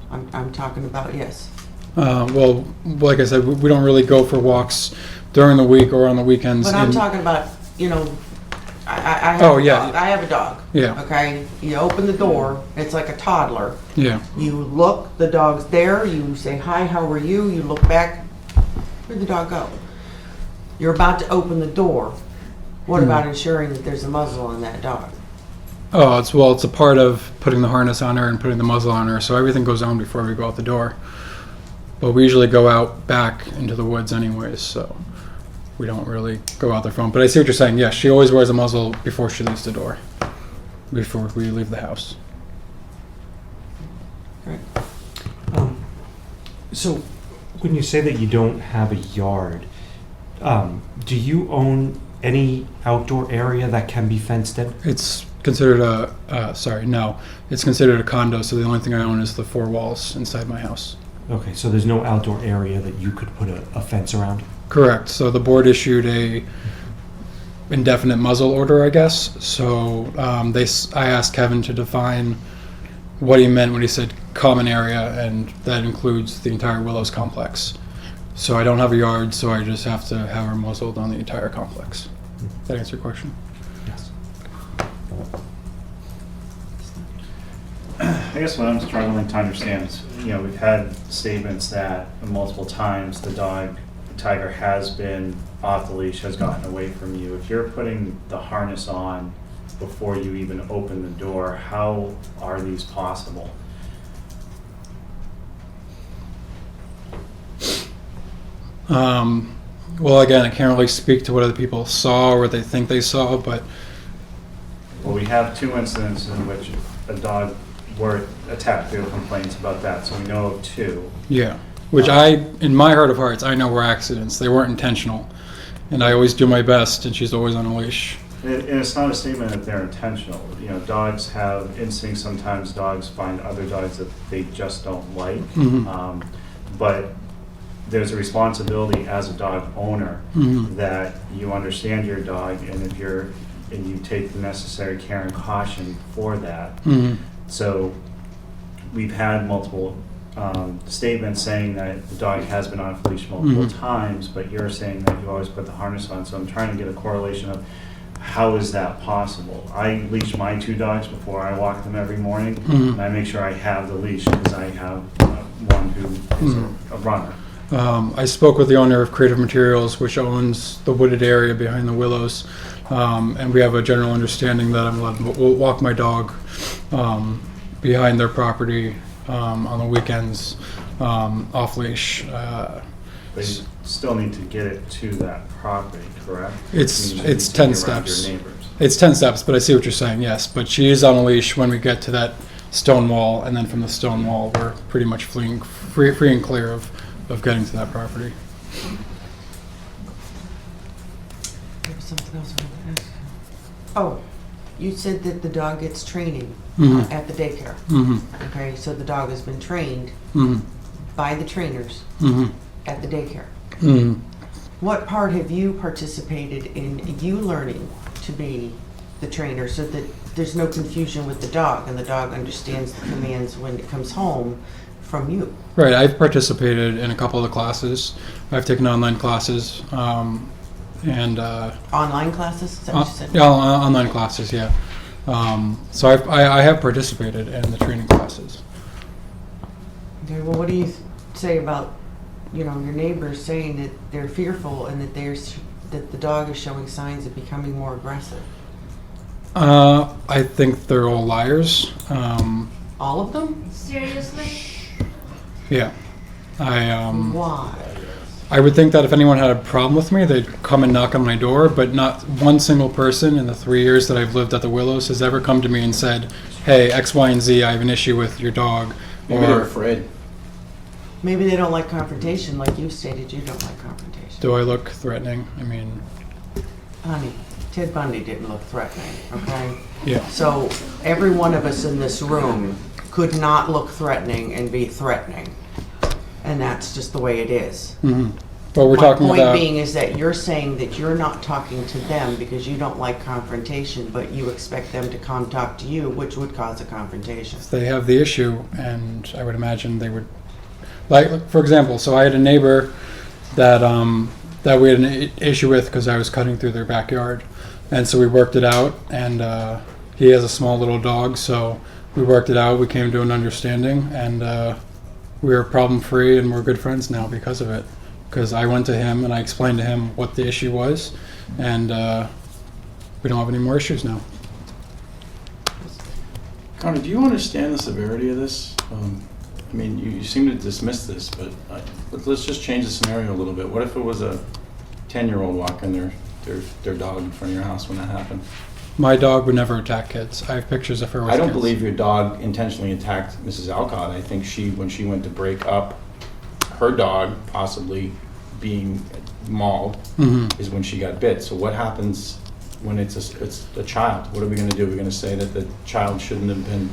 S1: I'm talking about, yes.
S13: Well, like I said, we don't really go for walks during the week or on the weekends.
S1: But I'm talking about, you know, I have
S13: Oh,
S1: a
S13: yeah.
S1: dog. I have a dog.
S13: Yeah.
S1: Okay? You open the door, it's like a toddler.
S13: Yeah.
S1: You look, the dog's there, you say, hi, how are you? You look back, where'd the dog go? You're about to open the door. What about ensuring that there's a muzzle on that dog?
S13: Oh, it's a part of putting the harness on her and putting the muzzle on her, so everything goes on before we go out the door. But we usually go out back into the woods anyways, so we don't really go out the front. But I see what you're saying. Yes, she always wears a muzzle before she leaves the door, before we leave the house.
S1: Right.
S4: So when you say that you don't have a yard, do you own any outdoor area that can be fenced in?
S13: It's considered it's considered a condo, so the only thing I own is the 4 walls inside my house.
S4: Okay, so there's no outdoor area that you could put a fence around?
S13: Correct. So the board issued a indefinite muzzle order, I guess. So I asked Kevin to define what he meant when he said common area, and that includes the entire Willows complex. So I don't have a yard, so I just have to have her muzzled on the entire complex. Does that answer your question?
S4: Yes.
S2: I guess what I'm struggling to understand is, we've had statements that multiple times the tiger has been off the leash, has gotten away from you. If you're putting the harness on before you even open the door, how are these possible?
S13: Well, again, I can't really speak to what other people saw or what they think they saw, but
S2: Well, we have 2 incidents in which a dog were attacked. There were complaints about that, so we know of 2.
S13: yeah. Which in my heart of hearts, I know were accidents. They weren't intentional. And I always do my best, and she's always on a leash.
S2: And it's not a statement that they're intentional. You know, dogs have instincts. Sometimes dogs find other dogs that they just don't like.
S13: Mhm.
S2: But there's a responsibility as a dog owner
S13: Mhm.
S2: that you understand your dog, and and you take the necessary care and caution for that.
S13: Mhm.
S2: So we've had multiple statements saying that the dog has been off leash multiple
S13: Mhm.
S2: times, but you're saying that you always put the harness on. So I'm trying to get a correlation of how is that possible. I leash my 2 dogs before I walk them every morning,
S13: Mhm.
S2: and I make sure I have the leash because I have one who is a runner.
S13: I spoke with the owner of Creative Materials, which owns the wooded area behind the willows, and we have a general understanding that I'm allowed to walk my dog behind their property on the weekends off leash.
S2: But you still need to get it to that property, correct?
S13: It's
S2: You need to
S13: 10
S2: be around
S13: steps.
S2: your neighbors.
S13: It's 10 steps, but I see what you're saying, yes. But she is on a leash when we get to that stone wall, and then from the stone wall, we're pretty much free and clear of getting to that property.
S1: There was something else I wanted to ask. Oh, you said that the dog gets training
S13: Mhm.
S1: at the daycare.
S13: Mm-hmm.
S1: Okay, so the dog has been trained
S13: Mm-hmm.
S1: by the trainers
S13: Mm-hmm.
S1: at the daycare.
S13: Mm-hmm.
S1: What part have you participated in you learning to be the trainer so that there's no confusion with the dog and the dog understands the commands when it comes home from you?
S13: Right, I've participated in a couple of the classes. I've taken online classes, and
S1: Online classes, is that what you said?
S13: yeah, online classes, yeah. So I have participated in the training classes.
S1: Okay, well, what do you say about, your neighbors saying that they're fearful and that that the dog is showing signs of becoming more aggressive?
S13: I think they're all liars.
S1: All of them?
S10: Seriously?
S13: Yeah,
S1: Why?
S13: I would think that if anyone had a problem with me, they'd come and knock on my door, but not one single person in the 3 years that I've lived at the Willows has ever come to me and said, hey, X, Y, and Z, I have an issue with your dog.
S6: Maybe they're afraid.
S1: Maybe they don't like confrontation, like you stated you don't like confrontation.
S13: Do I look threatening? I mean,
S1: Honey, Ted Bundy didn't look threatening, okay?
S13: yeah.
S1: So every one of us in this room could not look threatening and be threatening. And that's just the way it is.
S13: Mm-hmm. But we're talking
S1: My
S13: about...
S1: point being is that you're saying that you're not talking to them because you don't like confrontation, but you expect them to come talk to you, which would cause a confrontation.
S13: They have the issue, and I would imagine they would... Like, for example, so I had a neighbor that we had an issue with because I was cutting through their backyard. And so we worked it out, and he has a small little dog, so we worked it out, we came to an understanding, and we're problem-free, and we're good friends now because of it. Because I went to him, and I explained to him what the issue was, and we don't have any more issues now.
S6: Connor, do you understand the severity of this? I mean, you seem to dismiss this, but let's just change the scenario a little bit. What if it was a 10-year-old walking their dog in front of your house when that happened?
S13: My dog would never attack kids. I have pictures of her with
S6: I don't
S13: kids.
S6: believe your dog intentionally attacked Mrs. Alcott. I think when she went to break up her dog, possibly being mauled, is when she got bit. So what happens when it's a child? What are we going to do? We're going to say that the child shouldn't have been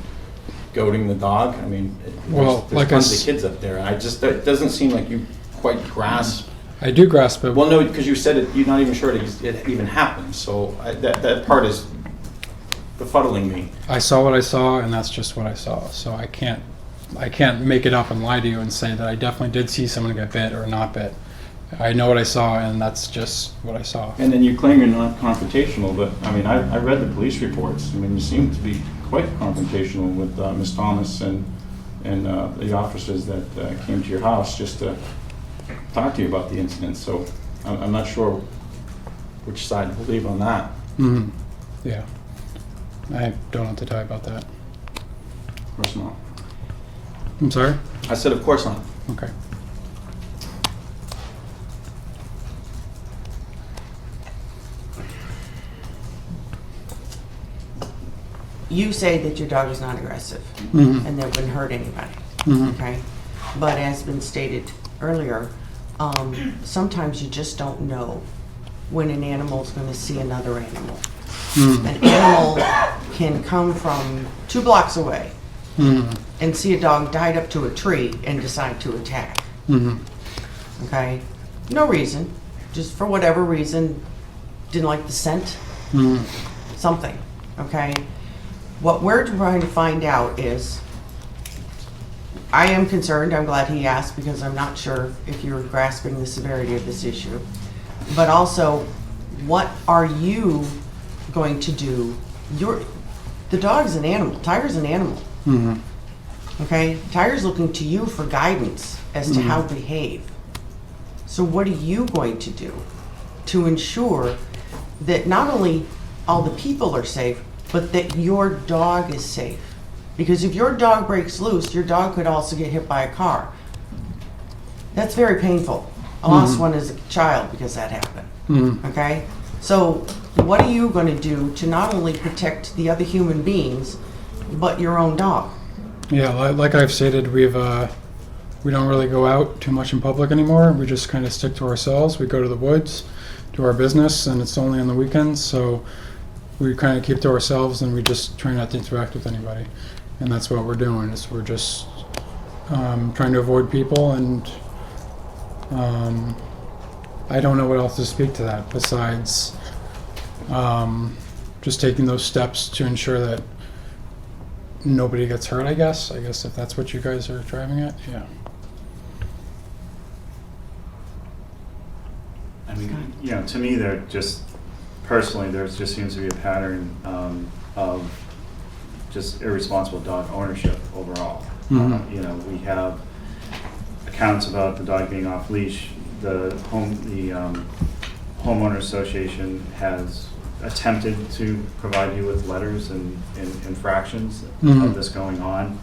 S6: goading the dog? I mean, there's
S13: like
S6: tons of kids up there. It doesn't seem like you quite grasp.
S13: I do grasp it.
S6: Well, no, because you said it, you're not even sure it even happened. So that part is befuddling me.
S13: I saw what I saw, and that's just what I saw. So I can't make it up and lie to you and say that I definitely did see someone get bit or not bit. I know what I saw, and that's just what I saw.
S6: And then you claim you're not confrontational, but I mean, I read the police reports. I mean, you seem to be quite confrontational with Ms. Thomas and the officers that came to your house just to talk to you about the incident. So I'm not sure which side to believe on that.
S13: Mm-hmm. Yeah. I don't know what to tell you about that.
S6: Of course not.
S13: I'm sorry?
S6: I said, of course not.
S13: Okay.
S1: you say that your dog is not aggressive
S13: Mhm.
S1: and that wouldn't hurt anybody,
S13: Mhm.
S1: okay? But as been stated earlier, sometimes you just don't know when an animal's gonna see another animal.
S13: Mhm.
S1: An animal can come from 2 blocks away
S13: Mhm.
S1: and see a dog tied up to a tree and decide to attack,
S13: Mhm.
S1: okay? No reason, just for whatever reason, didn't like the scent,
S13: Mhm.
S1: something, okay? What we're trying to find out is, I am concerned, I'm glad he asked, because I'm not sure if you're grasping the severity of this issue. But also, what are you going to do? The dog's an animal, Tiger's an animal,
S13: Mhm.
S1: okay? Tiger's looking to you for guidance as to how to behave. So what are you going to do to ensure that not only all the people are safe, but that your dog is safe? Because if your dog breaks loose, your dog could also get hit by a car. That's very painful. I lost one as a child because that happened,
S13: Mhm.
S1: okay? So what are you gonna do to not only protect the other human beings, but your own dog?
S13: Yeah, like I've stated, we don't really go out too much in public anymore. We just kind of stick to ourselves. We go to the woods, do our business, and it's only on the weekends. So we kind of keep to ourselves, and we just try not to interact with anybody. And that's what we're doing. Is we're just trying to avoid people, and I don't know what else to speak to that besides just taking those steps to ensure that nobody gets hurt. I guess if that's what you guys are driving at, yeah.
S2: I mean, you know, to me, there just, personally, there just seems to be a pattern of just irresponsible dog ownership overall.
S13: Mhm.
S2: You know, we have accounts about the dog being off leash. The homeowner association has attempted to provide you with letters and infractions
S13: Mhm.
S2: of this going on.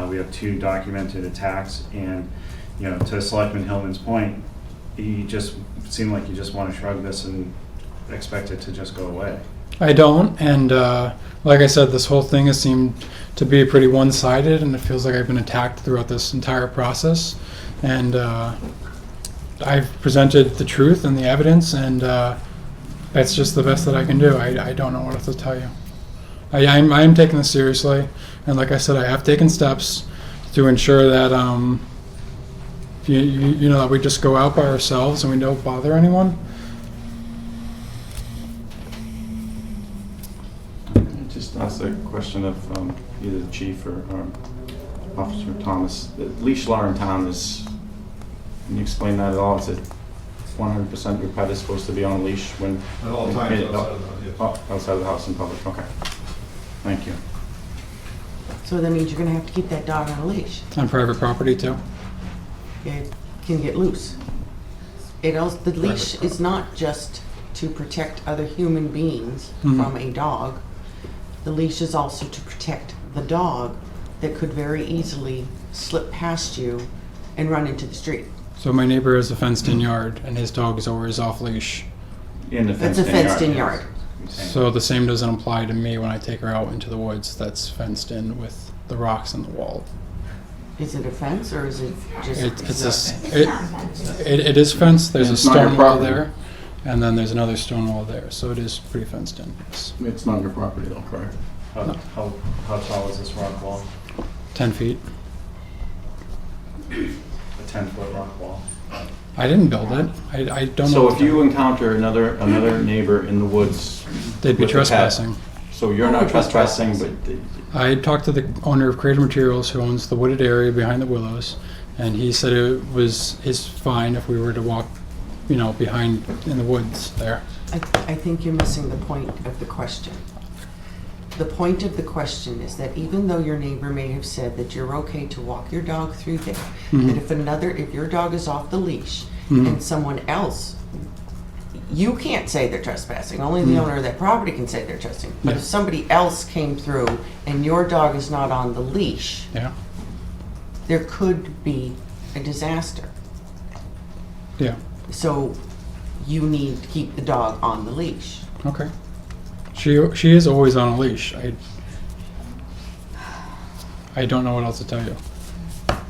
S2: We have 2 documented attacks, and, you know, to Selectman Hillman's point, you just seem like you just want to shrug this and expect it to just go away.
S13: I don't, and like I said, this whole thing has seemed to be pretty one-sided, and it feels like I've been attacked throughout this entire process. And I've presented the truth and the evidence, and that's just the best that I can do. I don't know what else to tell you. I'm taking this seriously, and like I said, I have taken steps to ensure that you know, that we just go out by ourselves and we don't bother anyone.
S6: Just ask a question of either the chief or Officer Thomas. The leash law in town is, can you explain that at all? Is it 100% your pet is supposed to be on a leash when?
S14: At all times outside of the house, yes.
S6: Oh, outside of the house in public, okay. Thank you.
S1: So that means you're gonna have to keep that dog on a leash.
S13: On private property too.
S1: It can get loose. The leash is not just to protect other human beings from a dog. The leash is also to protect the dog that could very easily slip past you and run into the street.
S13: So my neighbor has a fenced-in yard, and his dog is always off leash.
S6: In the
S1: It's a fenced-in yard.
S13: So the same doesn't apply to me when I take her out into the woods. That's fenced in with the rocks in the wall.
S1: Is it a fence or is it just?
S13: It is fenced. There's a
S6: It's not your
S13: stone wall
S6: property.
S13: there, and then there's another stone wall there. So it is pretty fenced in. Yes.
S6: It's not your property though, correct?
S2: How tall is this rock wall?
S13: 10 feet.
S2: A 10-foot rock wall?
S13: I didn't build it. I don't know.
S6: So if you encounter another neighbor in the woods,
S13: They'd be
S6: with a pet,
S13: trespassing.
S6: So you're not trespassing, but
S13: I talked to the owner of Creative Materials, who owns the wooded area behind the willows, and he said it's fine if we were to walk, you know, behind in the woods there.
S1: I think you're missing the point of the question. The point of the question is that even though your neighbor may have said that you're okay to walk your dog through there, that if your dog is off the leash and someone else, you can't say they're trespassing, only the owner of that property can say they're trespassing. But if somebody else came through and your dog is not on the leash,
S13: Yeah.
S1: there could be a disaster.
S13: Yeah.
S1: So you need to keep the dog on the leash.
S13: Okay. She is always on a leash. I don't know what else to tell you.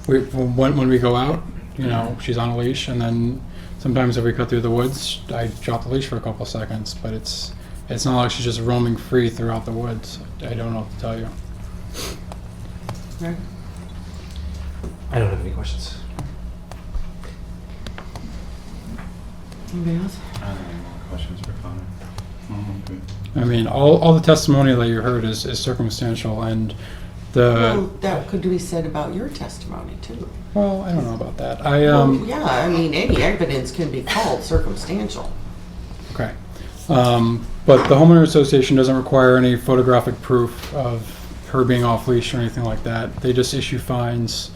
S13: When we go out, you know, she's on a leash, and then sometimes if we cut through the woods, I drop the leash for a couple seconds, but it's not like she's just roaming free throughout the woods. I don't know what to tell you.
S1: Right.
S4: I don't have any questions.
S1: Anybody else?
S2: I don't have any more questions for Connor.
S6: Okay.
S13: I mean, all the testimony that you heard is circumstantial, and
S1: Well, that could be said about your testimony too.
S13: well, I don't know about that.
S1: Well, yeah, I mean, any evidence can be called circumstantial.
S13: Okay. But the homeowner association doesn't require any photographic proof of her being off leash or anything like that. They just issue fines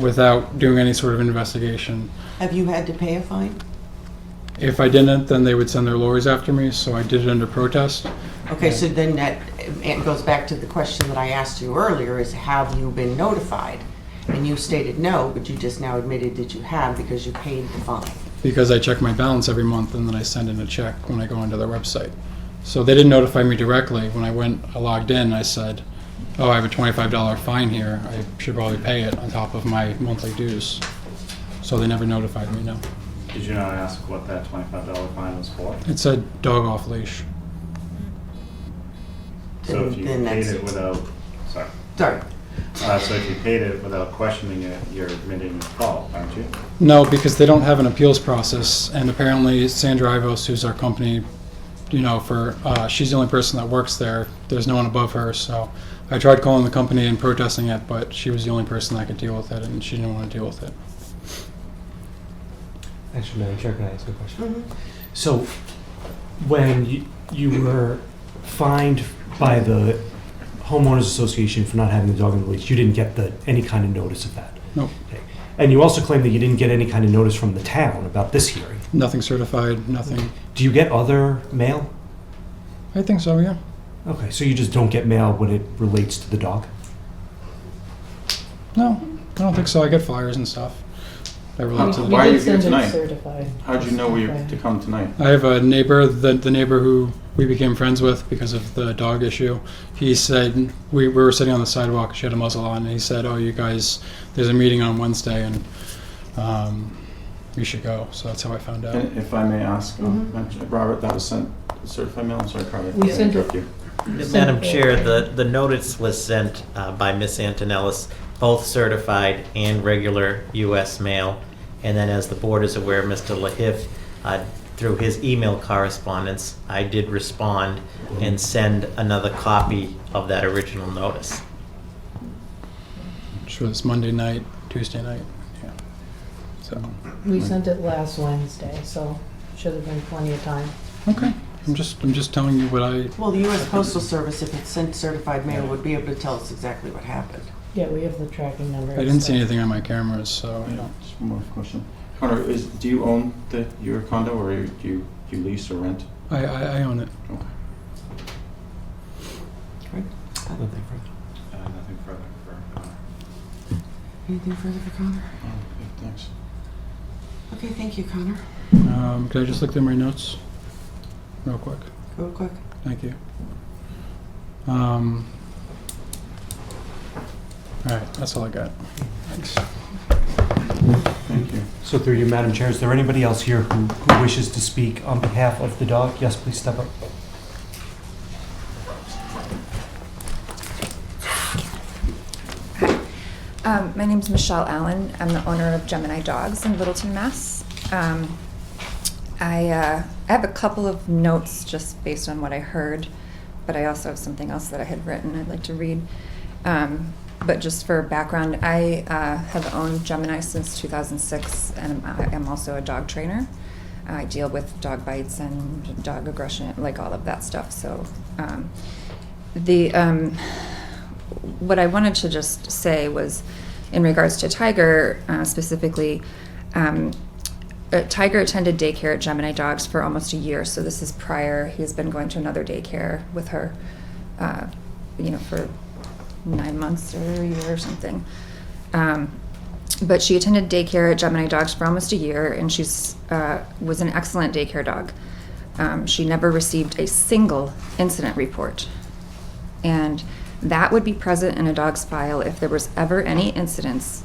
S13: without doing any sort of investigation.
S1: Have you had to pay a fine?
S13: If I didn't, then they would send their lawyers after me, so I did it under protest.
S1: Okay, so then that, it goes back to the question that I asked you earlier, is have you been notified? And you stated no, but you just now admitted that you have because you paid the fine.
S13: Because I check my balance every month and then I send in a check when I go onto their website. So they didn't notify me directly. When I logged in, I said, oh, I have a $25 fine here. I should probably pay it on top of my monthly dues. So they never notified me, no.
S2: Did you not ask what that $25 fine was for?
S13: It said dog off leash.
S2: So if you
S1: Then
S2: paid
S1: that's
S2: it
S1: it.
S2: without, sorry.
S1: Sorry.
S2: So if you paid it without questioning it, you're admitting fault, aren't you?
S13: No, because they don't have an appeals process, and apparently Sandra Ivos, who's our company, you know, she's the only person that works there. There's no one above her, so I tried calling the company and protesting it, but she was the only person that could deal with it, and she didn't want to deal with it.
S4: Actually, Madam Chair, can I ask a question?
S1: Mhm.
S4: So, when you were fined by the homeowners association for not having the dog on the leash, you didn't get any kind of notice of that?
S13: Nope.
S4: Okay. And you also claim that you didn't get any kind of notice from the town about this hearing.
S13: Nothing certified, nothing.
S4: Do you get other mail?
S13: I think so, yeah.
S4: Okay, so you just don't get mail when it relates to the dog?
S13: No, I don't think so. I get flyers and stuff. I relate to the
S6: Why are you
S8: did
S6: here
S8: send it
S6: tonight?
S8: certified.
S6: How'd you know we were to come tonight?
S13: I have a neighbor, the neighbor who we became friends with because of the dog issue. He said, we were sitting on the sidewalk, she had a muzzle on, and he said, oh, you guys, there's a meeting on Wednesday, and you should go. So that's how I found out.
S6: And if I may ask, Robert, that was sent certified mail? I'm sorry, Carly.
S8: We sent it.
S6: You.
S3: Madam Chair, the notice was sent by Ms. Antonellis, both certified and regular U.S. mail. And then, as the board is aware, Mr. LaHiff, through his email correspondence, I did respond and send another copy of that original notice.
S13: Which was Monday night, Tuesday night, yeah. So,
S8: We sent it last Wednesday, so should have been plenty of time.
S13: okay. I'm just telling you what I,
S1: Well, the U.S. Postal Service, if it's sent certified mail, would be able to tell us exactly what happened.
S8: Yeah, we have the tracking number.
S13: I didn't see anything on my cameras, so, you know.
S6: Just one more question. Connor, do you own your condo, or do you lease or rent?
S13: I own it.
S6: Okay.
S1: Right?
S4: Nothing further.
S2: Nothing further for Connor.
S1: Anything further for Connor?
S6: Oh, okay, thanks.
S1: Okay, thank you, Connor.
S13: Can I just look through my notes real quick?
S1: Real quick.
S13: Thank you. All right, that's all I got. Thanks.
S6: Thank you.
S4: So through you, Madam Chair, is there anybody else here who wishes to speak on behalf of the dog? Yes, please step up.
S10: My name's Michelle Allen. I'm the owner of Gemini Dogs in Littleton, Mass. I have a couple of notes just based on what I heard, but I also have something else that I had written I'd like to read. But just for background, I have owned Gemini since 2006, and I'm also a dog trainer. I deal with dog bites and dog aggression, like all of that stuff. So what I wanted to just say was, in regards to Tiger specifically, Tiger attended daycare at Gemini Dogs for almost a year, so this is prior. He's been going to another daycare with her, for 9 months or a year or something. But she attended daycare at Gemini Dogs for almost a year, and she's was an excellent daycare dog. She never received a single incident report. And
S15: That would be present in a dog's file if there was ever any incidents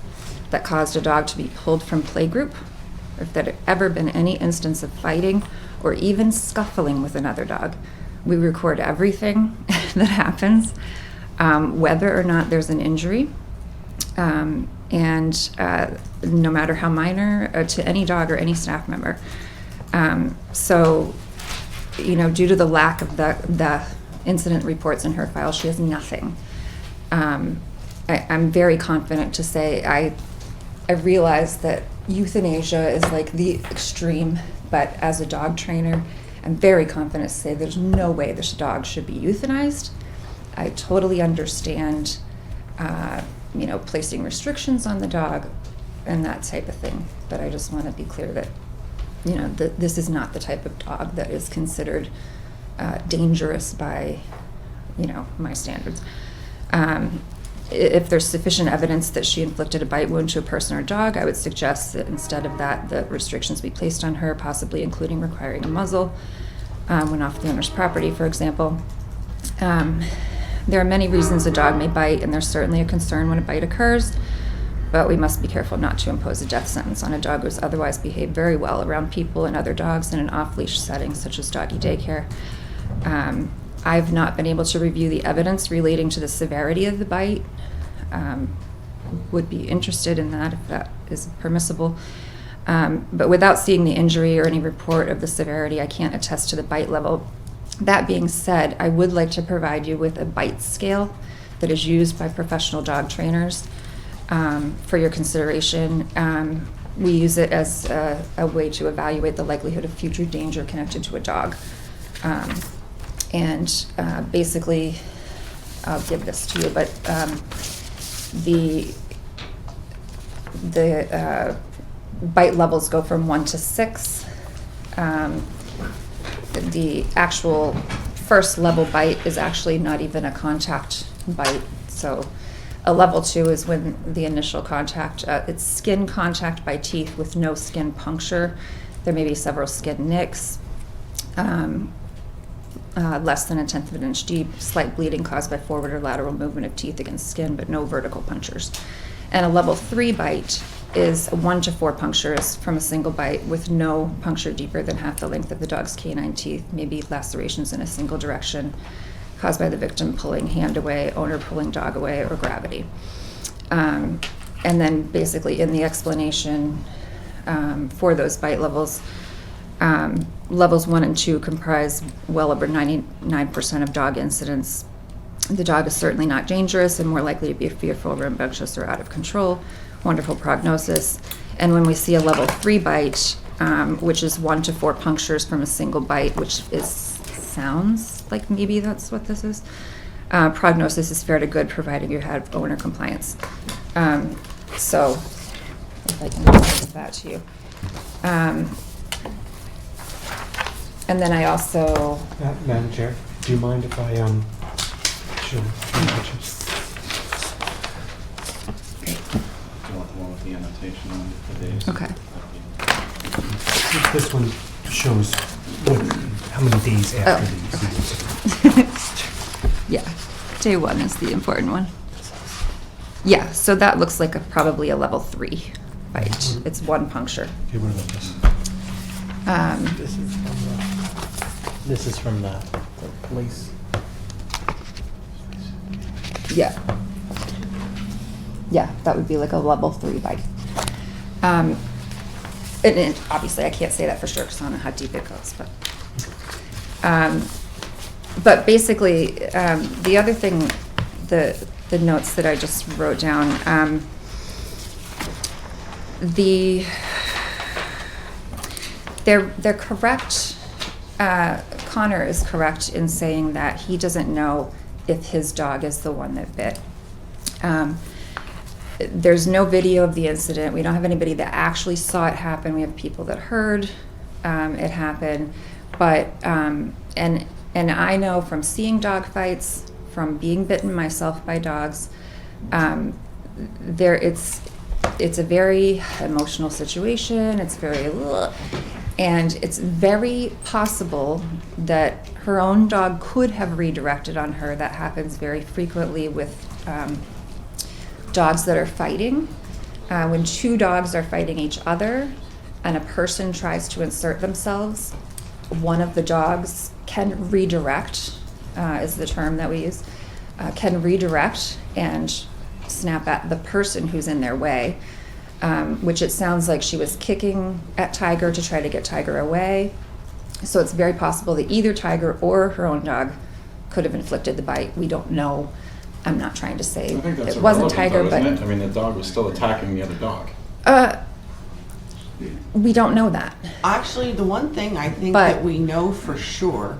S15: that caused a dog to be pulled from playgroup, or if there had ever been any instance of fighting or even scuffling with another dog. We record everything that happens, whether or not there's an injury, and no matter how minor, to any dog or any staff member. So, due to the lack of the incident reports in her file, she has nothing. I'm very confident to say I realize that euthanasia is like the extreme, but as a dog trainer, I'm very confident to say there's no way this dog should be euthanized. I totally understand, placing restrictions on the dog and that type of thing, but I just want to be clear that, this is not the type of dog that is considered dangerous by, my standards. If there's sufficient evidence that she inflicted a bite wound to a person or dog, I would suggest that instead of that, the restrictions be placed on her, possibly including requiring a muzzle when off the owner's property, for example. There are many reasons a dog may bite, and there's certainly a concern when a bite occurs, but we must be careful not to impose a death sentence on a dog who's otherwise behaved very well around people and other dogs in an off-leash setting, such as doggy daycare. I've not been able to review the evidence relating to the severity of the bite. Would be interested in that if that is permissible. But without seeing the injury or any report of the severity, I can't attest to the bite level. That being said, I would like to provide you with a bite scale that is used by professional dog trainers for your consideration. We use it as a way to evaluate the likelihood of future danger connected to a dog. Basically, I'll give this to you, but the bite levels go from 1 to 6. The actual first level bite is actually not even a contact bite. So a level 2 is when the initial contact, it's skin contact by teeth with no skin puncture. There may be several skin nicks. Less than 1/10 of an inch deep, slight bleeding caused by forward or lateral movement of teeth against skin, but no vertical punctures. And a level 3 bite is 1 to 4 punctures from a single bite with no puncture deeper than half the length of the dog's canine teeth, maybe lacerations in a single direction caused by the victim pulling hand away, owner pulling dog away, or gravity. And then basically in the explanation for those bite levels, levels 1 and 2 comprise well over 99% of dog incidents. The dog is certainly not dangerous and more likely to be fearful, rambunctious, or out of control. Wonderful prognosis. And when we see a level 3 bite, which is 1 to 4 punctures from a single bite, which sounds like maybe that's what this is. Prognosis is fair to good, provided you have owner compliance. So, if I can give that to you. And then I also...
S4: Madam Chair, do you mind if I show pictures?
S2: Do you want the one with the annotation on the days?
S15: Okay.
S4: This one shows how many days after the incident.
S15: Yeah, day 1 is the important one. Yeah, so that looks like probably a level 3 bite. It's 1 puncture.
S4: Okay, what about this?
S3: This is from the police.
S15: Yeah. Yeah, that would be like a level 3 bite. And obviously I can't say that for sure because I don't know how deep it goes, but basically, the other thing, the notes that I just wrote down, they're correct. Connor is correct in saying that he doesn't know if his dog is the one that bit. There's no video of the incident. We don't have anybody that actually saw it happen. We have people that heard it happen, but and I know from seeing dog fights, from being bitten myself by dogs, it's a very emotional situation. It's very And it's very possible that her own dog could have redirected on her. That happens very frequently with dogs that are fighting. When two dogs are fighting each other and a person tries to insert themselves, one of the dogs can redirect, is the term that we use, can redirect and snap at the person who's in their way, which it sounds like she was kicking at Tiger to try to get Tiger away. So it's very possible that either Tiger or her own dog could have inflicted the bite. We don't know. I'm not trying to say
S6: I think that's
S15: it wasn't
S6: irrelevant,
S15: Tiger,
S6: though,
S15: but
S6: isn't it? I mean, the dog was still attacking the other dog.
S15: we don't know that.
S1: Actually, the one thing I think
S15: But-
S1: that we know for sure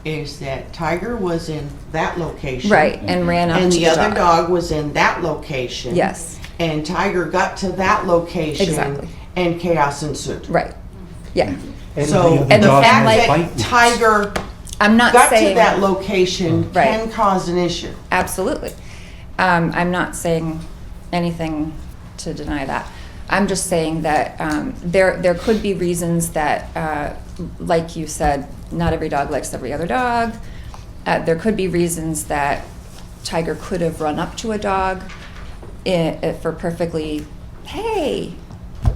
S1: is that Tiger was in that location.
S15: Right, and ran up
S1: And
S15: to
S1: the
S15: the
S1: other
S15: dog.
S1: dog was in that location.
S15: Yes.
S1: And Tiger got to that location.
S15: Exactly.
S1: And chaos ensued.
S15: Right. Yeah.
S4: And
S1: So
S4: the
S1: the
S4: other dog
S1: fact
S4: had
S1: that
S4: bite wounds.
S1: Tiger
S15: I'm not
S1: got
S15: saying
S1: to that location
S15: Right.
S1: can cause an issue.
S15: Absolutely. I'm not saying anything to deny that. I'm just saying that there could be reasons that, like you said, not every dog likes every other dog. There could be reasons that Tiger could have run up to a dog for perfectly, hey,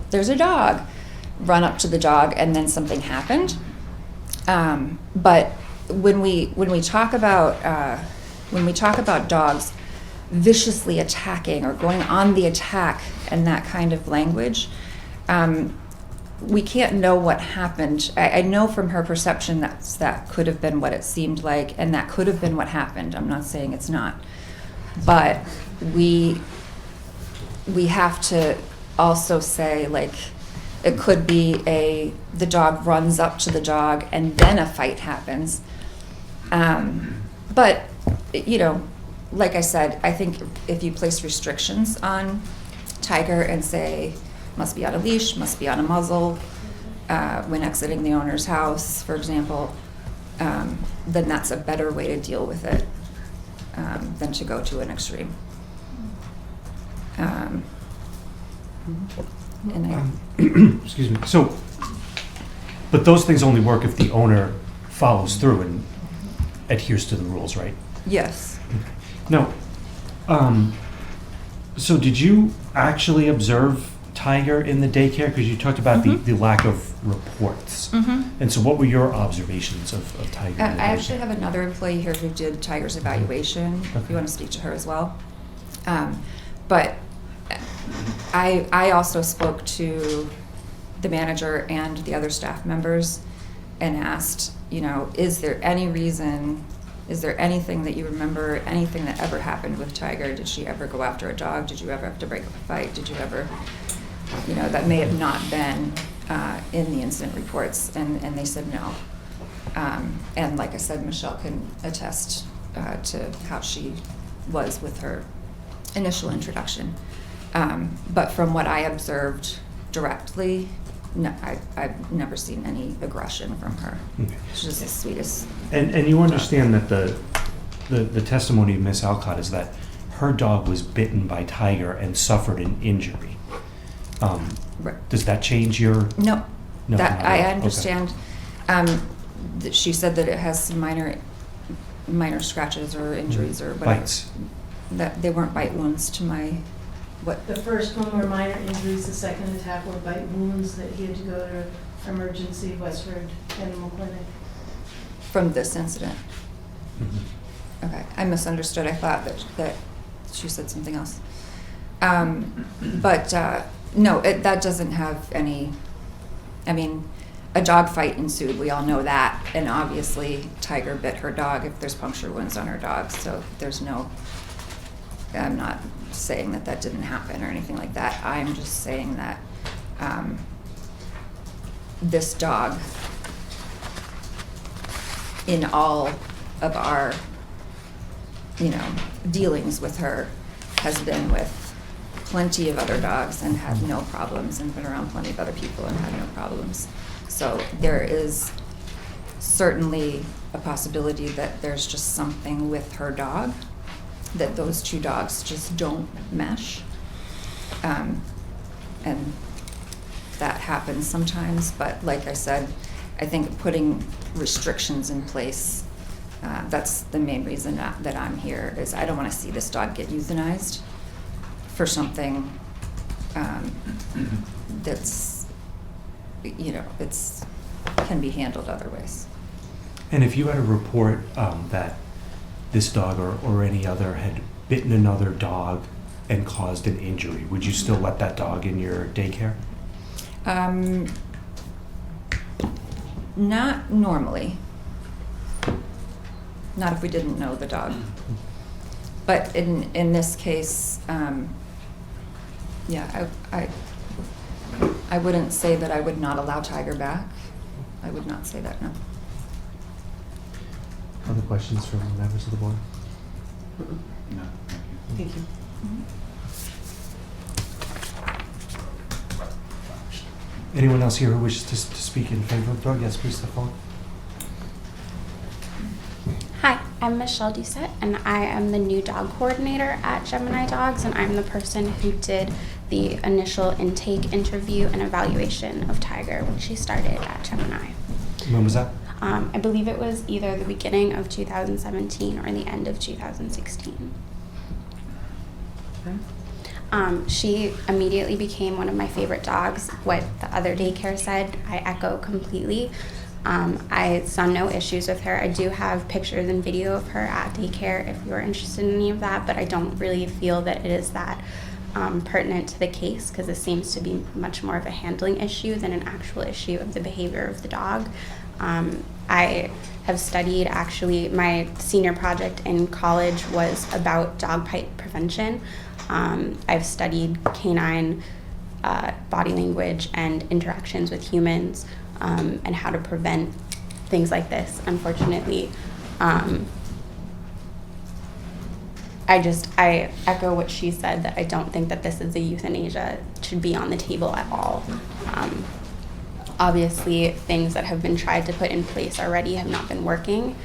S15: there's a dog. Run up to the dog and then something happened. But when we talk about dogs viciously attacking or going on the attack and that kind of language, we can't know what happened. I know from her perception that could have been what it seemed like, and that could have been what happened. I'm not saying it's not, but we have to also say, like, it could be the dog runs up to the dog and then a fight happens. But, you know, like I said, I think if you place restrictions on Tiger and say, must be on a leash, must be on a muzzle, when exiting the owner's house, for example, then that's a better way to deal with it than to go to an extreme.
S4: Excuse me. So, but those things only work if the owner follows through and adheres to the rules, right?
S15: Yes.
S4: No. So did you actually observe Tiger in the daycare? Because you talked about the lack of reports. And so what were your observations of Tiger?
S15: I
S4: in the
S15: actually
S4: daycare?
S15: have another employee here who did Tiger's evaluation, if you want to speak to her as well. But I also spoke to the manager and the other staff members and asked, you know, is there any reason, is there anything that you remember, anything that ever happened with Tiger? Did she ever go after a dog? Did you ever have to break up a fight? Did you ever, you know, that may have not been in the incident reports, and they said no. And like I said, Michelle can attest to how she was with her initial introduction. But from what I observed directly, no, I've never seen any aggression from her.
S4: Okay.
S15: She's just the sweetest.
S4: And you understand that the testimony of Miss Alcott is that her dog was bitten by Tiger and suffered an injury.
S15: Right.
S4: Does that change your?
S15: No,
S4: No,
S15: that
S4: not
S15: I
S4: at all.
S15: understand. That she said that it has some minor scratches or injuries or whatever.
S4: Bites.
S15: That they weren't bite wounds to my
S5: The first one were minor injuries, the second attack were bite wounds that he had to go to emergency Westford Animal Clinic.
S15: from this incident.
S4: Mhm.
S15: Okay, I misunderstood. I thought that she said something else. But no, that doesn't have any. I mean, a dog fight ensued. We all know that, and obviously, Tiger bit her dog. If there's puncture wounds on her dog, so there's no. I'm not saying that didn't happen or anything like that. I'm just saying that this dog, in all of our, you know, dealings with her, has been with plenty of other dogs and had no problems, and been around plenty of other people and had no problems. So there is certainly a possibility that there's just something with her dog, that those two dogs just don't mesh. And that happens sometimes, but like I said, I think putting restrictions in place, that's the main reason that I'm here, is I don't want to see this dog get euthanized for something that's, can be handled other ways.
S4: And if you had a report that this dog or any other had bitten another dog and caused an injury, would you still let that dog in your daycare?
S15: Not normally. Not if we didn't know the dog. But in this case, yeah, I wouldn't say that I would not allow Tiger back. I would not say that, no.
S4: Other questions from members of the board?
S6: No,
S1: Thank you.
S4: Anyone else here who wishes to speak in favor of the dog? Yes, please step forward.
S16: Hi, I'm Michelle Doucette, and I am the new dog coordinator at Gemini Dogs, and I'm the person who did the initial intake, interview, and evaluation of Tiger when she started at Gemini.
S4: When was that?
S16: I believe it was either the beginning of 2017 or the end of 2016. She immediately became one of my favorite dogs. What the other daycare said, I echo completely. I saw no issues with her. I do have pictures and video of her at daycare if you're interested in any of that, but I don't really feel that it is that pertinent to the case, because this seems to be much more of a handling issue than an actual issue of the behavior of the dog. I have studied, actually, my senior project in college was about dog bite prevention. I've studied canine body language and interactions with humans, and how to prevent things like this. Unfortunately, I echo what she said, that I don't think that this is a euthanasia should be on the table at all. Obviously, things that have been tried to put in place already have not been working.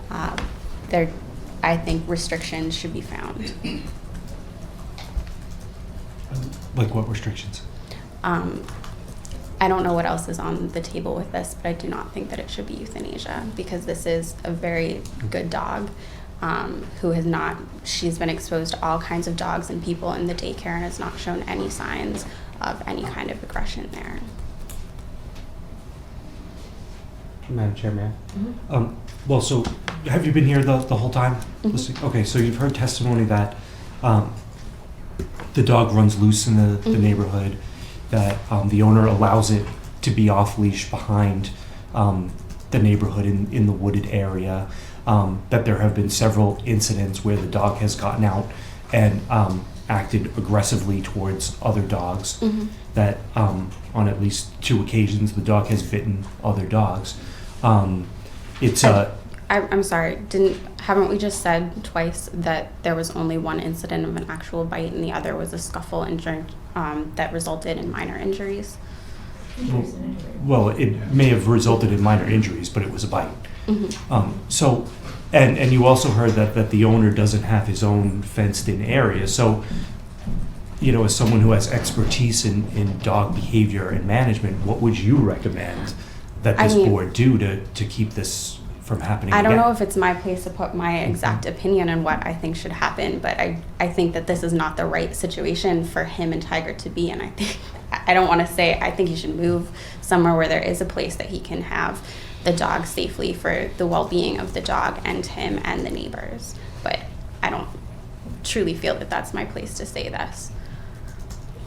S16: I think restrictions should be found.
S4: Like what restrictions?
S16: I don't know what else is on the table with this, but I do not think that it should be euthanasia, because this is a very good dog she's been exposed to all kinds of dogs and people in the daycare and has not shown any signs of any kind of aggression there.
S3: Madam Chair, ma'am.
S4: Well, so have you been here the whole time?
S16: Mm-hmm.
S4: Listening? Okay, so you've heard testimony that the dog runs loose in the
S16: Mm-hmm.
S4: neighborhood, that the owner allows it to be off leash behind the neighborhood in the wooded area, that there have been several incidents where the dog has gotten out and acted aggressively towards other dogs,
S16: Mm-hmm.
S4: that on at least 2 occasions the dog has bitten other dogs.
S16: I'm sorry, haven't we just said twice that there was only one incident of an actual bite and the other was a scuffle injury that resulted in minor injuries?
S4: Well, it may have resulted in minor injuries, but it was a bite.
S16: Mm-hmm.
S4: So, and you also heard that the owner doesn't have his own fenced-in area. So, as someone who has expertise in dog behavior and management, what would you recommend that this board do to keep this from happening
S16: I don't
S4: again?
S16: know if it's my place to put my exact opinion on what I think should happen, but I think that this is not the right situation for him and Tiger to be in. I don't want to say, I think he should move somewhere where there is a place that he can have the dog safely for the well-being of the dog and him and the neighbors. But I don't truly feel that that's my place to say this,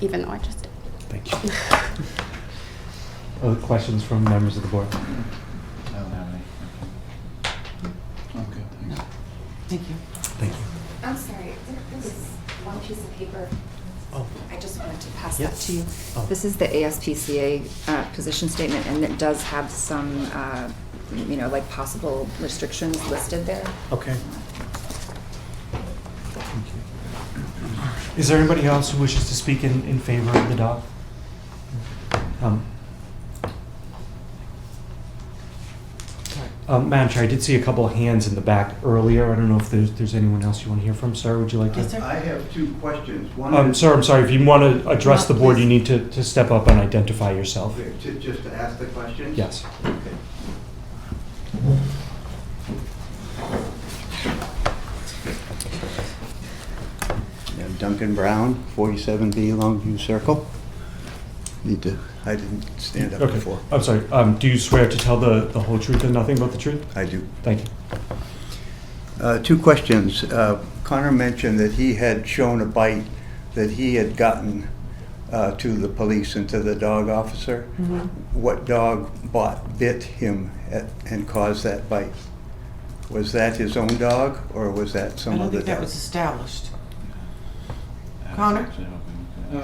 S16: even though I just did.
S4: Thank you. Other questions from members of the board?
S6: I don't have any. Okay, thanks.
S1: Thank you.
S4: Thank you.
S9: I'm sorry, this is one piece of paper.
S3: Oh.
S9: I just wanted to pass
S3: Yep.
S9: that to you.
S3: Oh.
S15: This is the ASPCA position statement, and it does have some, like possible restrictions listed there.
S3: Okay.
S4: Is there anybody else who wishes to speak in favor of the dog? Madam Chair, I did see a couple of hands in the back earlier. I don't know if there's anyone else you want to hear from. Sir, would you like to?
S1: Yes, sir.
S14: I have two questions. One
S4: Sir, I'm sorry. If you want to address
S1: No,
S4: the board,
S1: please.
S4: you need to step up and identify yourself.
S14: just to ask the question?
S4: Yes.
S14: Okay. Duncan Brown, 47B Longview Circle. I didn't stand up
S4: Okay.
S14: before.
S4: I'm sorry. Do you swear to tell the whole truth and nothing but the truth?
S14: I do.
S4: Thank you.
S14: Two questions. Connor mentioned that he had shown a bite that he had gotten to the police and to the dog officer. What dog bit him and caused that bite? Was that his own dog, or was that
S1: I
S14: some
S1: don't
S14: other
S1: think that
S14: dog?
S1: was established. Connor?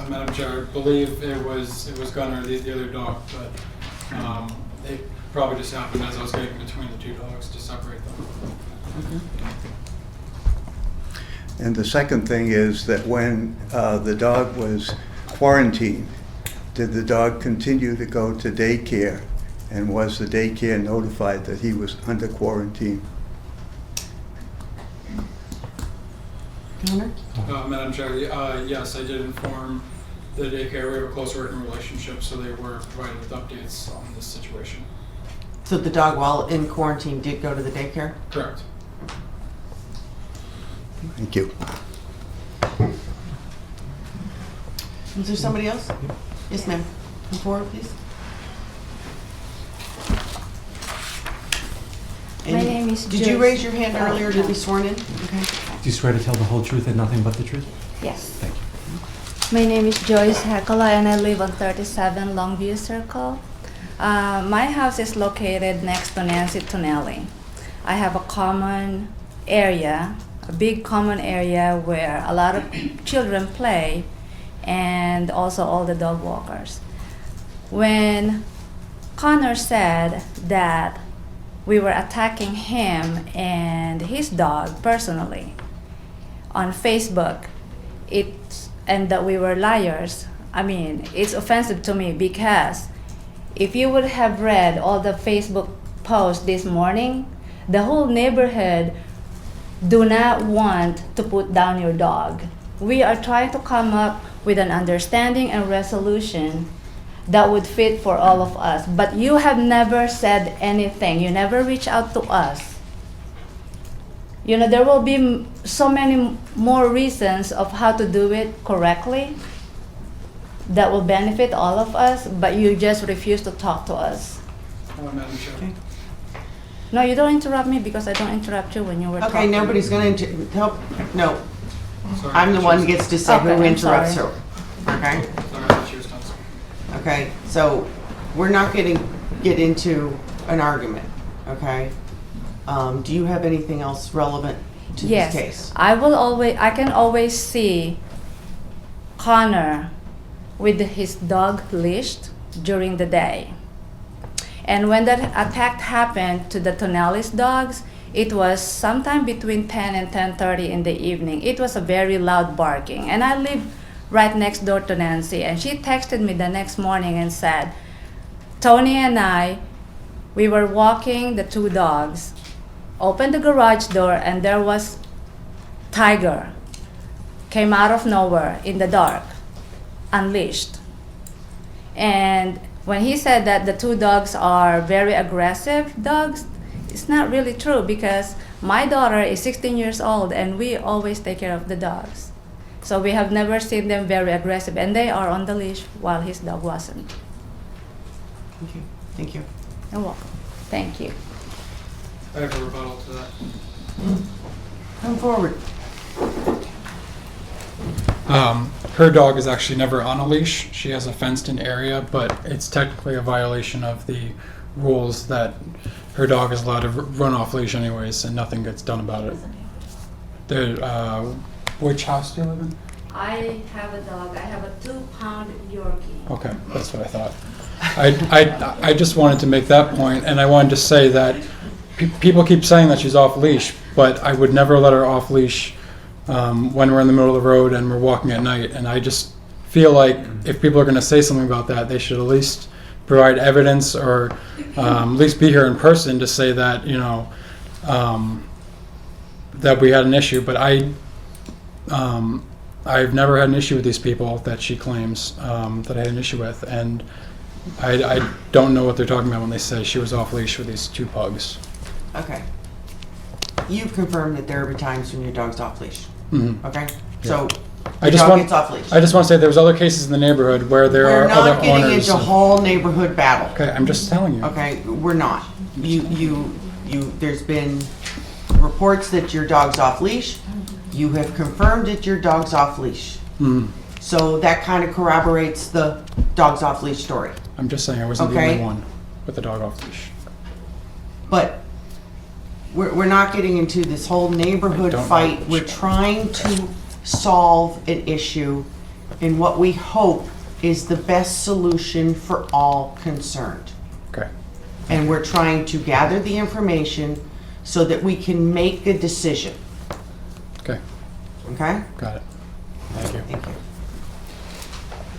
S13: Madam Chair, I believe it was Gunner, the other dog, but it probably just happened as I was getting between the two dogs to separate them.
S14: And the second thing is that when the dog was quarantined, did the dog continue to go to daycare? And was the daycare notified that he was under quarantine?
S1: Connor?
S13: Madam Chair, yes, I did inform the daycare. We have a close working relationship, so they were provided with updates on this situation.
S1: So the dog, while in quarantine, did go to the daycare?
S13: Correct.
S14: Thank you.
S1: Is there somebody else? Yes, ma'am. Come forward, please.
S17: My name is
S1: Did you
S17: Joyce.
S1: raise your hand earlier to
S17: No.
S1: be sworn in? Okay.
S4: Do you swear to tell the whole truth and nothing but the truth?
S17: Yes.
S4: Thank you.
S17: My name is Joyce Hekala and I live on 37 Longview Circle. My house is located next to Nancy Tonelli. I have a common area, a big common area where a lot of children play and also all the dog walkers. When Connor said that we were attacking him and his dog personally on Facebook, and that we were liars. I mean, it's offensive to me because if you would have read all the Facebook posts this morning, the whole neighborhood do not want to put down your dog. We are trying to come up with an understanding and resolution that would fit for all of us. But you have never said anything. You never reach out to us. You know, there will be so many more reasons of how to do it correctly that will benefit all of us, but you just refuse to talk to us.
S13: Madam Chair.
S1: Okay.
S17: No, you don't interrupt me because I don't interrupt you when you were
S1: Okay,
S17: talking.
S1: nobody's going to help. No,
S13: Sorry,
S1: I'm the one who gets to say
S17: Okay,
S1: who
S17: I'm
S1: interrupts
S17: sorry.
S1: her. Okay?
S13: Sorry, I thought she was done speaking.
S1: Okay, so we're not going to get into an argument, okay? Do you have anything else relevant to
S17: Yes,
S1: this case?
S17: I can always see Connor with his dog leashed during the day. And when that attack happened to the Tonelli's dogs, it was sometime between 10 and 10:30 in the evening. It was a very loud barking. And I live right next door to Nancy, and she texted me the next morning and said, Tony and I, we were walking the two dogs, opened the garage door, and there was Tiger, came out of nowhere in the dark, unleashed. And when he said that the two dogs are very aggressive dogs, it's not really true because my daughter is 16 years old and we always take care of the dogs. So we have never seen them very aggressive, and they are on the leash while his dog wasn't.
S1: Thank you. Thank you.
S17: You're welcome. Thank you.
S13: I have a rebuttal to that.
S1: Come forward.
S13: Her dog is actually never on a leash. She has a fenced-in area, but it's technically a violation of the rules that her dog is allowed to run off leash anyways, and nothing gets done about it. Which house do you live in?
S17: I have a dog. I have a 2-pound Yorkie.
S13: Okay, that's what I thought. I just wanted to make that point, and I wanted to say that people keep saying that she's off leash, but I would never let her off leash when we're in the middle of the road and we're walking at night. And I just feel like if people are going to say something about that, they should at least provide evidence or at least be here in person to say that, that we had an issue. But I've never had an issue with these people that she claims that I had an issue with, and I don't know what they're talking about when they say she was off leash with these 2 pugs.
S1: Okay. You've confirmed that there will be times when your dog's off leash.
S13: Mm-hmm.
S1: Okay? So,
S13: I
S1: your
S13: just
S1: dog
S13: want
S1: gets off leash.
S13: I just want to say there's other cases in the neighborhood where there
S1: We're
S13: are other
S1: not getting
S13: owners.
S1: into a whole neighborhood battle.
S13: Okay, I'm just telling you.
S1: Okay, we're not. There's been reports that your dog's off leash. You have confirmed that your dog's off leash.
S13: Mm.
S1: So that kind of corroborates the dog's off leash story.
S13: I'm just saying I wasn't the
S1: Okay.
S13: only one with the dog off leash.
S1: But we're not getting into this whole neighborhood
S13: I don't
S1: fight.
S13: know.
S1: We're trying to solve an issue in what we hope is the best solution for all concerned.
S13: Okay.
S1: And we're trying to gather the information so that we can make a decision.
S13: Okay.
S1: Okay?
S13: Got it. Thank you.
S1: Thank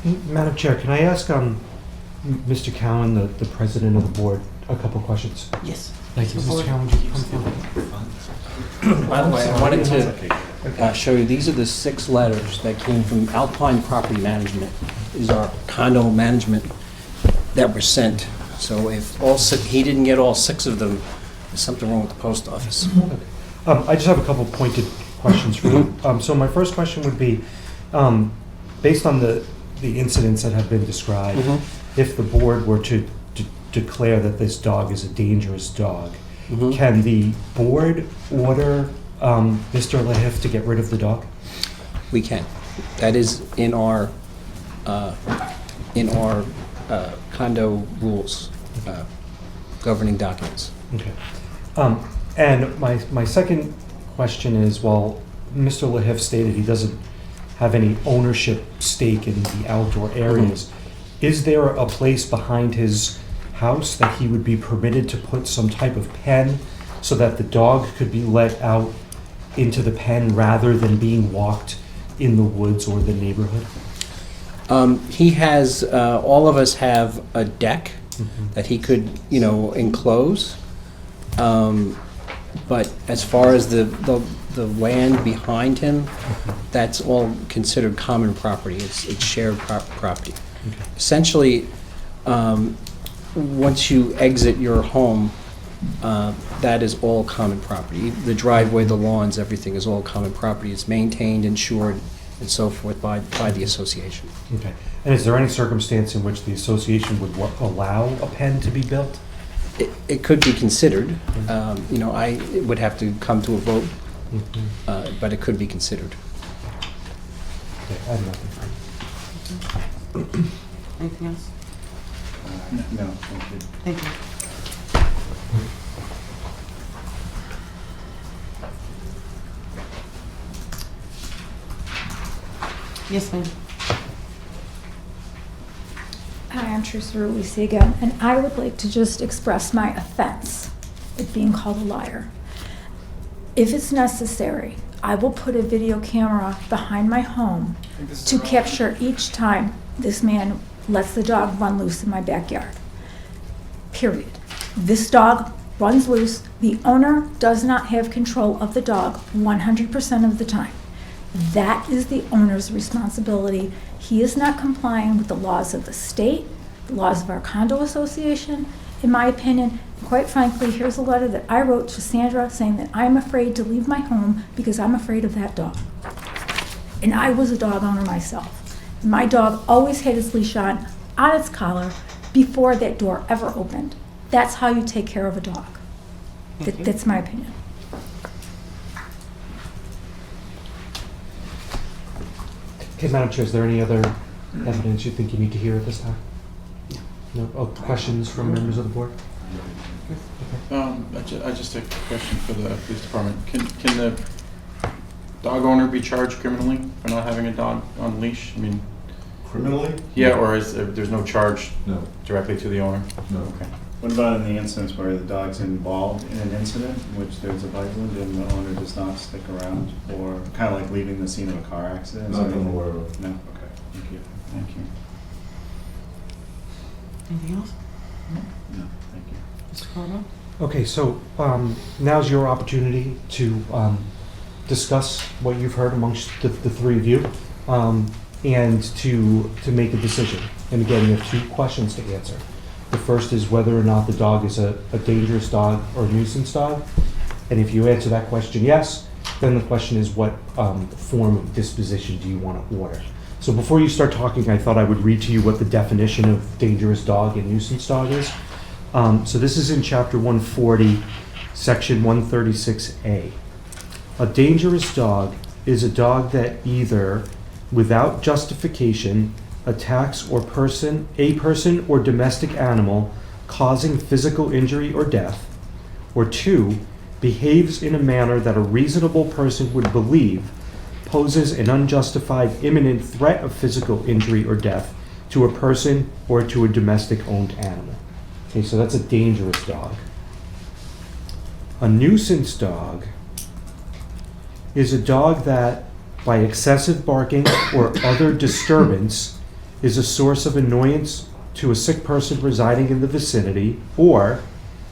S1: you.
S4: Madam Chair, can I ask Mr. Cowan, the president of the board, a couple questions?
S1: Yes.
S4: Thank you. Mr. Cowan, would you come forward?
S7: By the way, I wanted to show you, these are the 6 letters that came from Alpine Property Management. These are condo management that were sent. So if he didn't get all 6 of them, there's something wrong with the post office.
S4: I just have a couple pointed questions for you. So my first question would be, based on the incidents that have been described, if the board were to declare that this dog is a dangerous dog, can the board order Mr. Lehif to get rid of the dog?
S7: We can. That is in our condo rules, governing documents.
S4: Okay. And my second question is, well, Mr. Lehif stated he doesn't have any ownership stake in the outdoor areas. Is there a place behind his house that he would be permitted to put some type of pen so that the dog could be let out into the pen rather than being walked in the woods or the neighborhood?
S7: He has, all of us have a deck that he could, enclose. But as far as the land behind him, that's all considered common property. It's shared property.
S4: Okay.
S7: Essentially, once you exit your home, that is all common property. The driveway, the lawns, everything is all common property. It's maintained, insured, and so forth by the association.
S4: Okay. And is there any circumstance in which the association would allow a pen to be built?
S7: It could be considered. I would have to come to a vote, but it could be considered.
S4: Okay, I have nothing.
S1: Anything else?
S2: No, thank you.
S1: Thank you. Yes, ma'am.
S10: Hi, I'm Teresa Ruisi again, and I would like to just express my offense at being called a liar. If it's necessary, I will put a video camera behind my home to capture each time this man lets the dog run loose in my backyard. Period. This dog runs loose. The owner does not have control of the dog 100% of the time. That is the owner's responsibility. He is not complying with the laws of the state, the laws of our condo association, in my opinion. Quite frankly, here's a letter that I wrote to Sandra saying that I'm afraid to leave my home because I'm afraid of that dog. And I was a dog owner myself. My dog always had its leash on its collar before that door ever opened. That's how you take care of a dog. That's my opinion.
S4: Okay, Madam Chair, is there any other evidence you think you need to hear at this time? No. Oh, questions from members of the board?
S6: I just have a question for the police department. Can the dog owner be charged criminally for not having a dog on leash? I mean,
S18: criminally?
S6: Yeah, or there's no charge
S18: No.
S6: directly to the owner?
S18: No.
S6: Okay.
S2: What about in the instance where the dog's involved in an incident in which there's a bite wound and the owner does not stick around, or kind of like leaving the scene of a car accident?
S18: Not that I'm aware of.
S2: No? Okay, thank you. Thank you.
S1: Anything else?
S2: No, thank you.
S1: Mr. Corbo?
S4: Okay, so now's your opportunity to discuss what you've heard amongst the three of you, and to make a decision. And again, you have 2 questions to answer. The first is whether or not the dog is a dangerous dog or a nuisance dog. And if you answer that question yes, then the question is what form of disposition do you want to order? So before you start talking, I thought I would read to you what the definition of dangerous dog and nuisance dog is. So this is in Chapter 140, Section 136A. A dangerous dog is a dog that either, without justification, attacks a person or domestic animal, causing physical injury or death, or 2, behaves in a manner that a reasonable person would believe poses an unjustified imminent threat of physical injury or death to a person or to a domestic-owned animal. Okay, so that's a dangerous dog. A nuisance dog is a dog that, by excessive barking or other disturbance, is a source of annoyance to a sick person residing in the vicinity, or,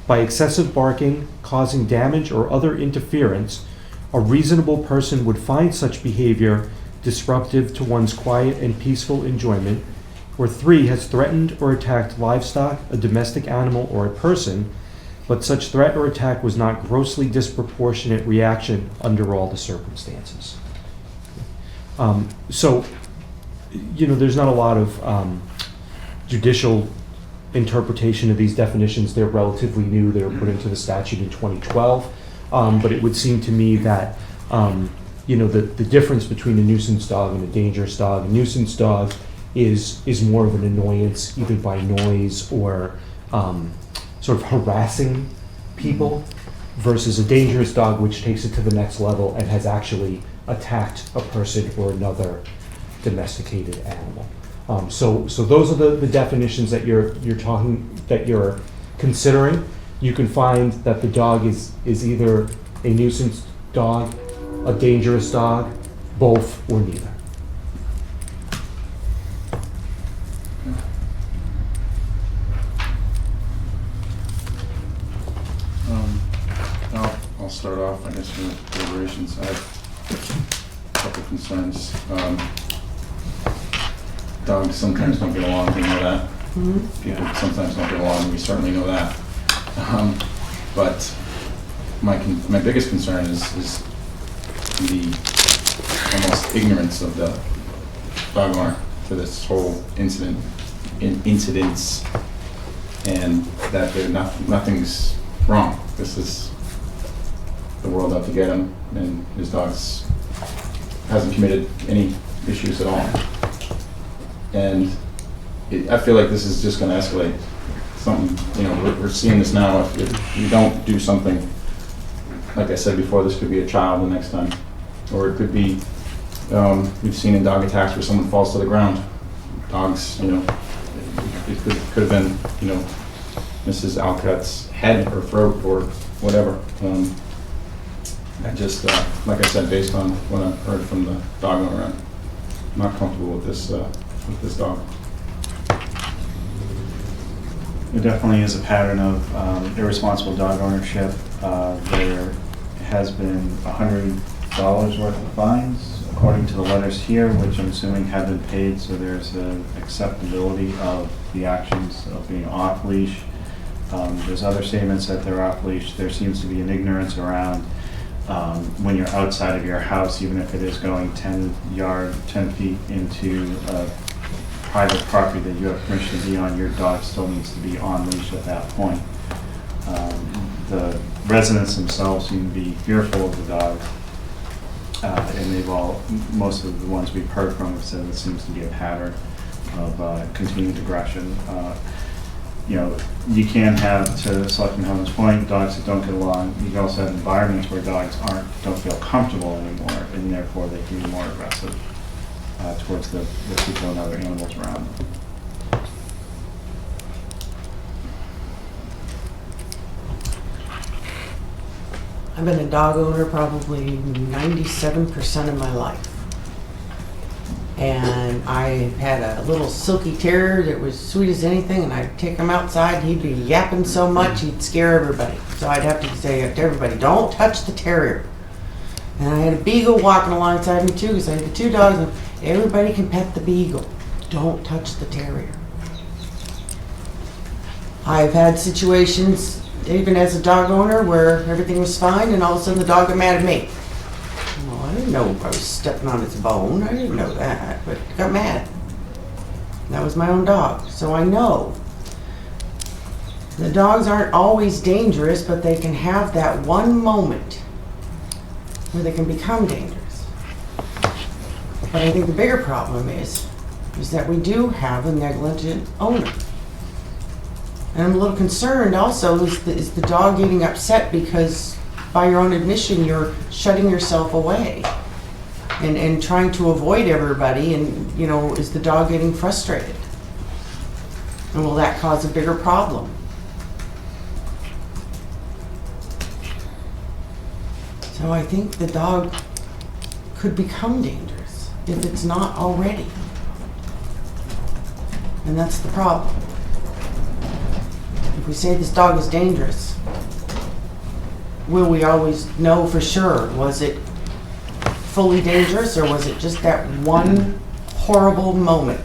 S4: by excessive barking, causing damage or other interference, a reasonable person would find such behavior disruptive to one's quiet and peaceful enjoyment, or 3, has threatened or attacked livestock, a domestic animal, or a person, but such threat or attack was not grossly disproportionate reaction under all the circumstances. So, there's not a lot of judicial interpretation of these definitions. They're relatively new. They were put into the statute in 2012. But it would seem to me that, the difference between a nuisance dog and a dangerous dog, a nuisance dog is more of an annoyance, either by noise or sort of harassing people, versus a dangerous dog, which takes it to the next level and has actually attacked a person or another domesticated animal. So those are the definitions that you're considering. You can find that the dog is either a nuisance dog, a dangerous dog, both, or neither.
S6: I'll start off, I guess, with deliberations. I have a couple concerns. Dogs sometimes don't get along, we know that. People sometimes don't get along, we certainly know that. But my biggest concern is the almost ignorance of the dog owner to this whole incidents, and that nothing's wrong. This is the world out to get him, and his dog hasn't committed any issues at all. And I feel like this is just going to escalate. Something, we're seeing this now. If you don't do something, like I said before, this could be a child the next time, or it could be. We've seen in dog attacks where someone falls to the ground. Dogs, it could have been, Mrs. Alcott's head or throat or whatever. I just, like I said, based on what I've heard from the dog owner, I'm not comfortable with this dog.
S2: There definitely is a pattern of irresponsible dog ownership. There has been $100 worth of fines, according to the letters here, which I'm assuming have been paid, so there's an acceptability of the actions of being off leash. There's other statements that they're off leash. There seems to be an ignorance around when you're outside of your house, even if it is going 10 feet into a private property that you have permission to be on, your dog still needs to be on leash at that point. The residents themselves seem to be fearful of the dog, and most of the ones we've heard from have said it seems to be a pattern of continued aggression. You can have, to Selectman Hogan's point, dogs that don't get along. You can also have environments where dogs don't feel comfortable anymore, and therefore they can be more aggressive towards the people and other animals around them.
S1: I've been a dog owner probably 97% of my life. And I had a little silky terrier that was sweet as anything, and I'd take him outside, and he'd be yapping so much he'd scare everybody. So I'd have to say to everybody, don't touch the terrier. And I had a beagle walking alongside me too, because I had the two dogs, and everybody can pet the beagle. Don't touch the terrier. I've had situations, even as a dog owner, where everything was fine, and all of a sudden the dog got mad at me. Well, I didn't know I was stepping on its bone. I didn't know that, but it got mad. That was my own dog, so I know. The dogs aren't always dangerous, but they can have that one moment where they can become dangerous. But I think the bigger problem is that we do have a negligent owner. And I'm a little concerned also, is the dog getting upset because by your own admission you're shutting yourself away and trying to avoid everybody, and you know, is the dog getting frustrated? And will that cause a bigger problem? So I think the dog could become dangerous if it's not already. And that's the problem. If we say this dog is dangerous, will we always know for sure? Was it fully dangerous, or was it just that one horrible moment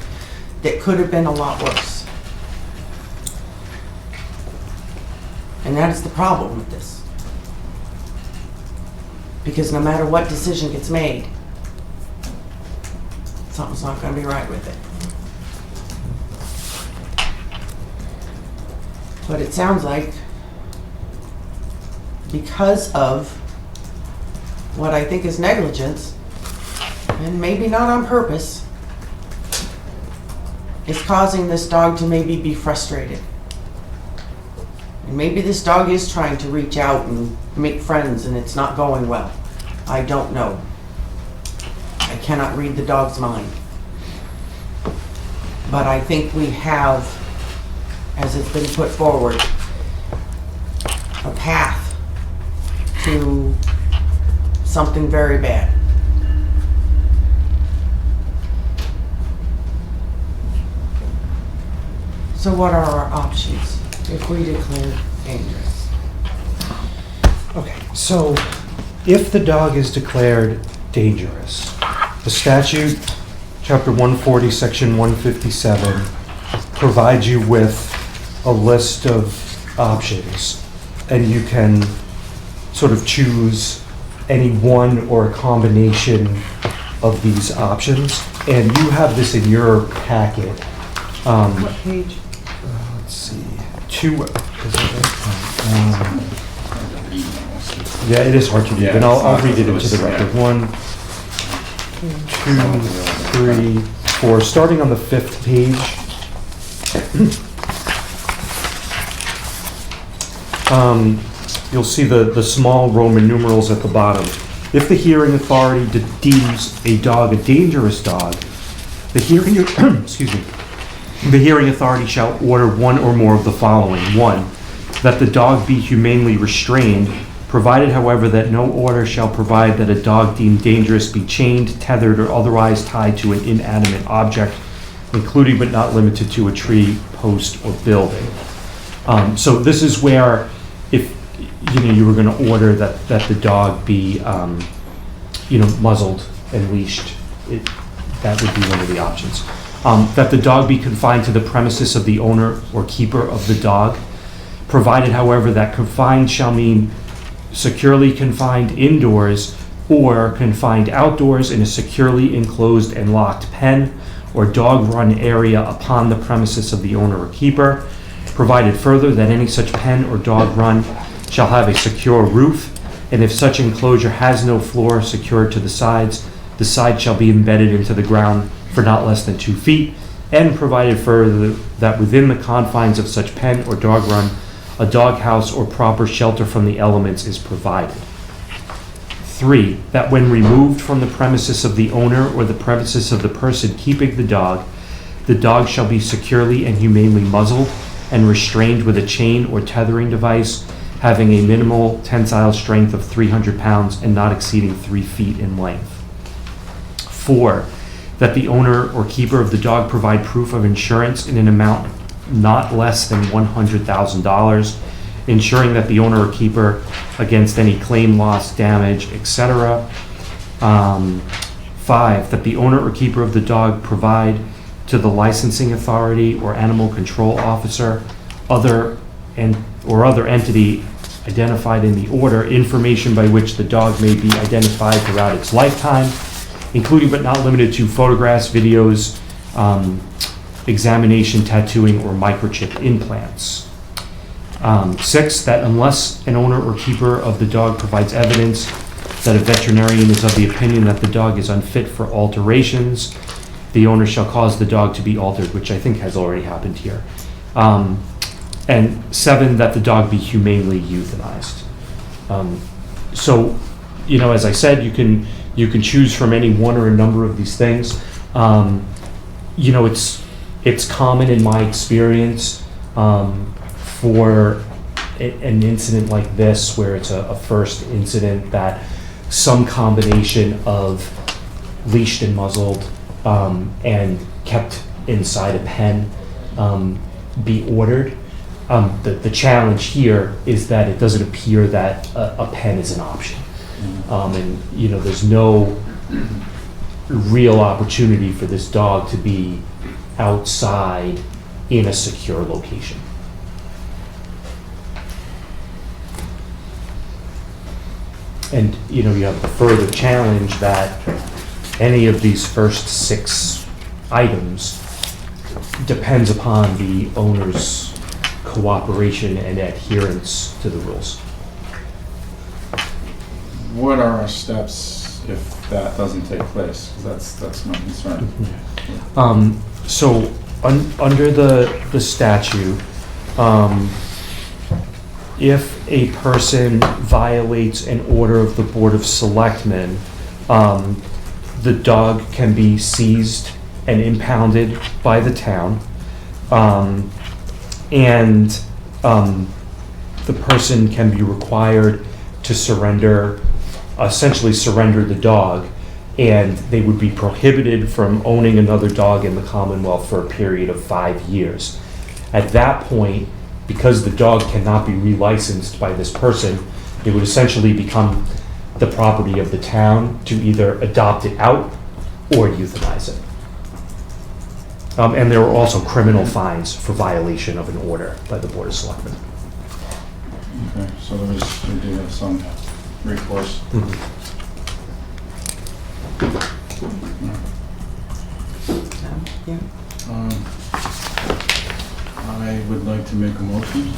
S1: that could have been a lot worse? And that is the problem with this. Because no matter what decision gets made, something's not going to be right with it. But it sounds like, because of what I think is negligence, and maybe not on purpose, is causing this dog to maybe be frustrated. And maybe this dog is trying to reach out and make friends, and it's not going well. I don't know. I cannot read the dog's mind. But I think we have, as it's been put forward, a path to something very bad. So what are our options if we declare dangerous?
S4: Okay, so if the dog is declared dangerous, the statute, chapter 140, section 157, provides you with a list of options, and you can sort of choose any one or a combination of these options. And you have this in your packet.
S1: What page?
S4: Let's see. Yeah, it is hard to read, and I'll read it into the record. 1, 2, 3, 4. Starting on the 5th page. You'll see the small Roman numerals at the bottom. If the hearing authority deems a dog a dangerous dog, the hearing the hearing authority shall order one or more of the following. 1, that the dog be humanely restrained, provided, however, that no order shall provide that a dog deemed dangerous be chained, tethered, or otherwise tied to an inanimate object, including but not limited to a tree, post, or building. So this is where, if you were going to order that the dog be muzzled and leashed, that would be one of the options. That the dog be confined to the premises of the owner or keeper of the dog, provided, however, that confined shall mean securely confined indoors or confined outdoors in a securely enclosed and locked pen or dog run area upon the premises of the owner or keeper, provided further that any such pen or dog run shall have a secure roof, and if such enclosure has no floor secured to the sides shall be embedded into the ground for not less than 2 feet, and provided further that within the confines of such pen or dog run, a dog house or proper shelter from the elements is provided. 3, that when removed from the premises of the owner or the premises of the person keeping the dog shall be securely and humanely muzzled and restrained with a chain or tethering device having a minimal tensile strength of 300 pounds and not exceeding 3 feet in length. 4, that the owner or keeper of the dog provide proof of insurance in an amount not less than $100,000, ensuring that the owner or keeper against any claim, loss, damage, etc. 5, that the owner or keeper of the dog provide to the licensing authority or animal control officer or other entity identified in the order information by which the dog may be identified throughout its lifetime, including but not limited to photographs, videos, examination, tattooing, or microchip implants. 6, that unless an owner or keeper of the dog provides evidence that a veterinarian is of the opinion that the dog is unfit for alterations, the owner shall cause the dog to be altered, which I think has already happened here. And 7, that the dog be humanely euthanized. So, you know, as I said, you can choose from any one or a number of these things. You know, it's common in my experience for an incident like this, where it's a first incident, that some combination of leashed and muzzled and kept inside a pen be ordered. The challenge here is that it doesn't appear that a pen is an option. And, you know, there's no real opportunity for this dog to be outside in a secure location. And, you know, you have the further challenge that any of these first 6 items depends upon the owner's cooperation and adherence to the rules.
S6: What are our steps if that doesn't take place? Because that's my concern.
S4: So under the statute, if a person violates an order of the Board of Selectmen, the dog can be seized and impounded by the town, and the person can be required to essentially surrender the dog, and they would be prohibited from owning another dog in the Commonwealth for a period of 5 years. At that point, because the dog cannot be relicensed by this person, it would essentially become the property of the town to either adopt it out or euthanize it. And there are also criminal fines for violation of an order by the Board of Selectmen.
S6: Okay, so we do have some recourse.
S1: Yeah.
S6: I would like to make a motion.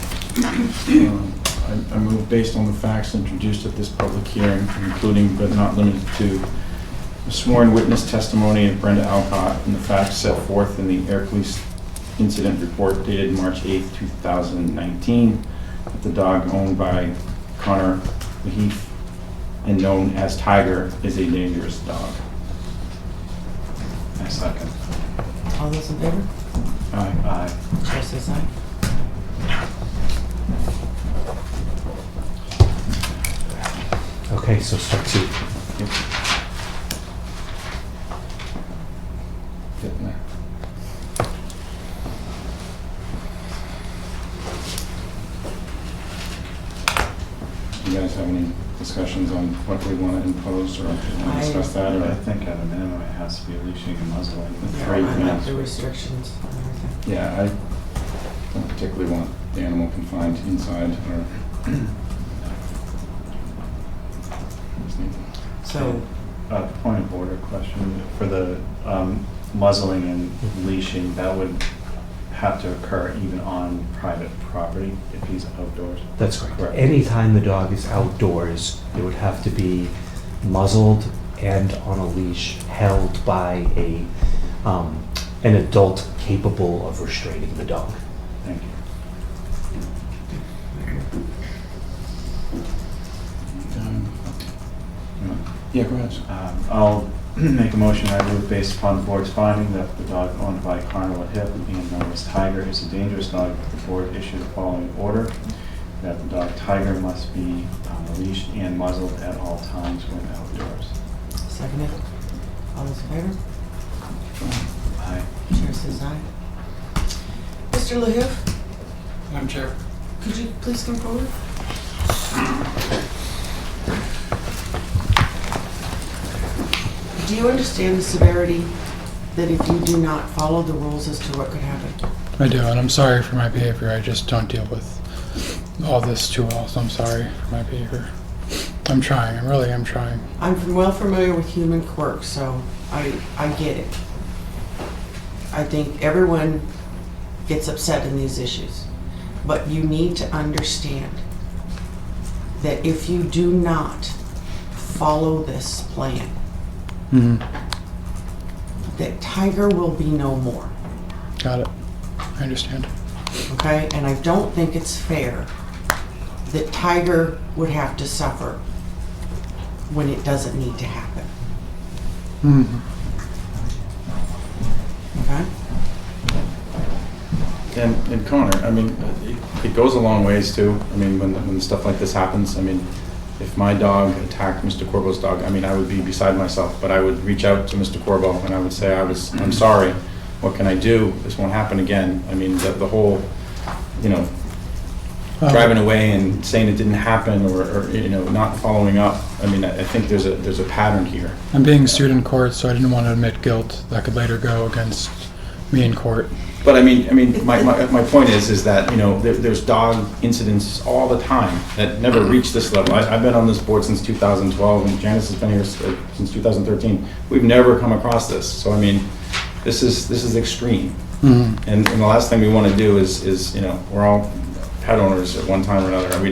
S6: I move based on the facts introduced at this public hearing, including but not limited to the sworn witness testimony of Brenda Alcott and the facts set forth in the Air Police Incident Report dated March 8, 2019, that the dog owned by Connor Heath and known as Tiger is a dangerous dog.
S2: I second.
S1: All those in favor?
S6: Aye.
S2: Aye.
S1: Chair says aye.
S4: Okay, so step 2.
S6: Yep. Getting there. You guys have any discussions on what we want to impose, or want to discuss that?
S2: I
S6: Or
S2: think at a minimum it has to be leashing and muzzling.
S1: Yeah,
S6: Right,
S1: I like
S6: minutes.
S1: the restrictions and everything.
S6: yeah, I don't particularly want the animal confined inside or. Just need to-
S1: So,
S2: Point of order question, for the muzzling and leashing, that would have to occur even on private property if he's outdoors?
S4: That's correct. Anytime the dog is outdoors, it would have to be muzzled and on a leash, held by an adult capable of restraining the dog.
S2: Thank you.
S6: Yeah, go ahead.
S2: I'll make a motion. I move based upon the board's finding that the dog owned by Connor Hip, being known as Tiger, is a dangerous dog. The board issued the following order: that the dog Tiger must be leashed and muzzled at all times when outdoors.
S1: second it. All those in favor?
S2: Aye.
S1: Chair says aye. Mr. LaHouf,
S13: Madam Chair.
S1: could you please come forward? Do you understand the severity that if you do not follow the rules as to what could happen?
S13: I do, and I'm sorry for my behavior. I just don't deal with all this too well, so I'm sorry for my behavior. I'm trying. I really am trying.
S1: I'm well familiar with human quirks, so I get it. I think everyone gets upset in these issues. But you need to understand that if you do not follow this plan, that Tiger will be no more.
S13: Got it. I understand.
S1: Okay? And I don't think it's fair that Tiger would have to suffer when it doesn't need to happen. Okay?
S6: And Connor, I mean, it goes a long ways too. I mean, when stuff like this happens, I mean, if my dog attacked Mr. Corbo's dog, I mean, I would be beside myself, but I would reach out to Mr. Corbo and I would say, I'm sorry, what can I do? This won't happen again. I mean, the whole, you know, driving away and saying it didn't happen or you know, not following up. I mean, I think there's a pattern here.
S13: I'm being sued in court, so I didn't want to admit guilt that could later go against me in court.
S6: But I mean, my point is that, you know, there's dog incidents all the time that never reach this level. I've been on this board since 2012, and Janice has been here since 2013. We've never come across this. So I mean, this is extreme. And the last thing we want to do is, you know, we're all pet owners at one time or another. We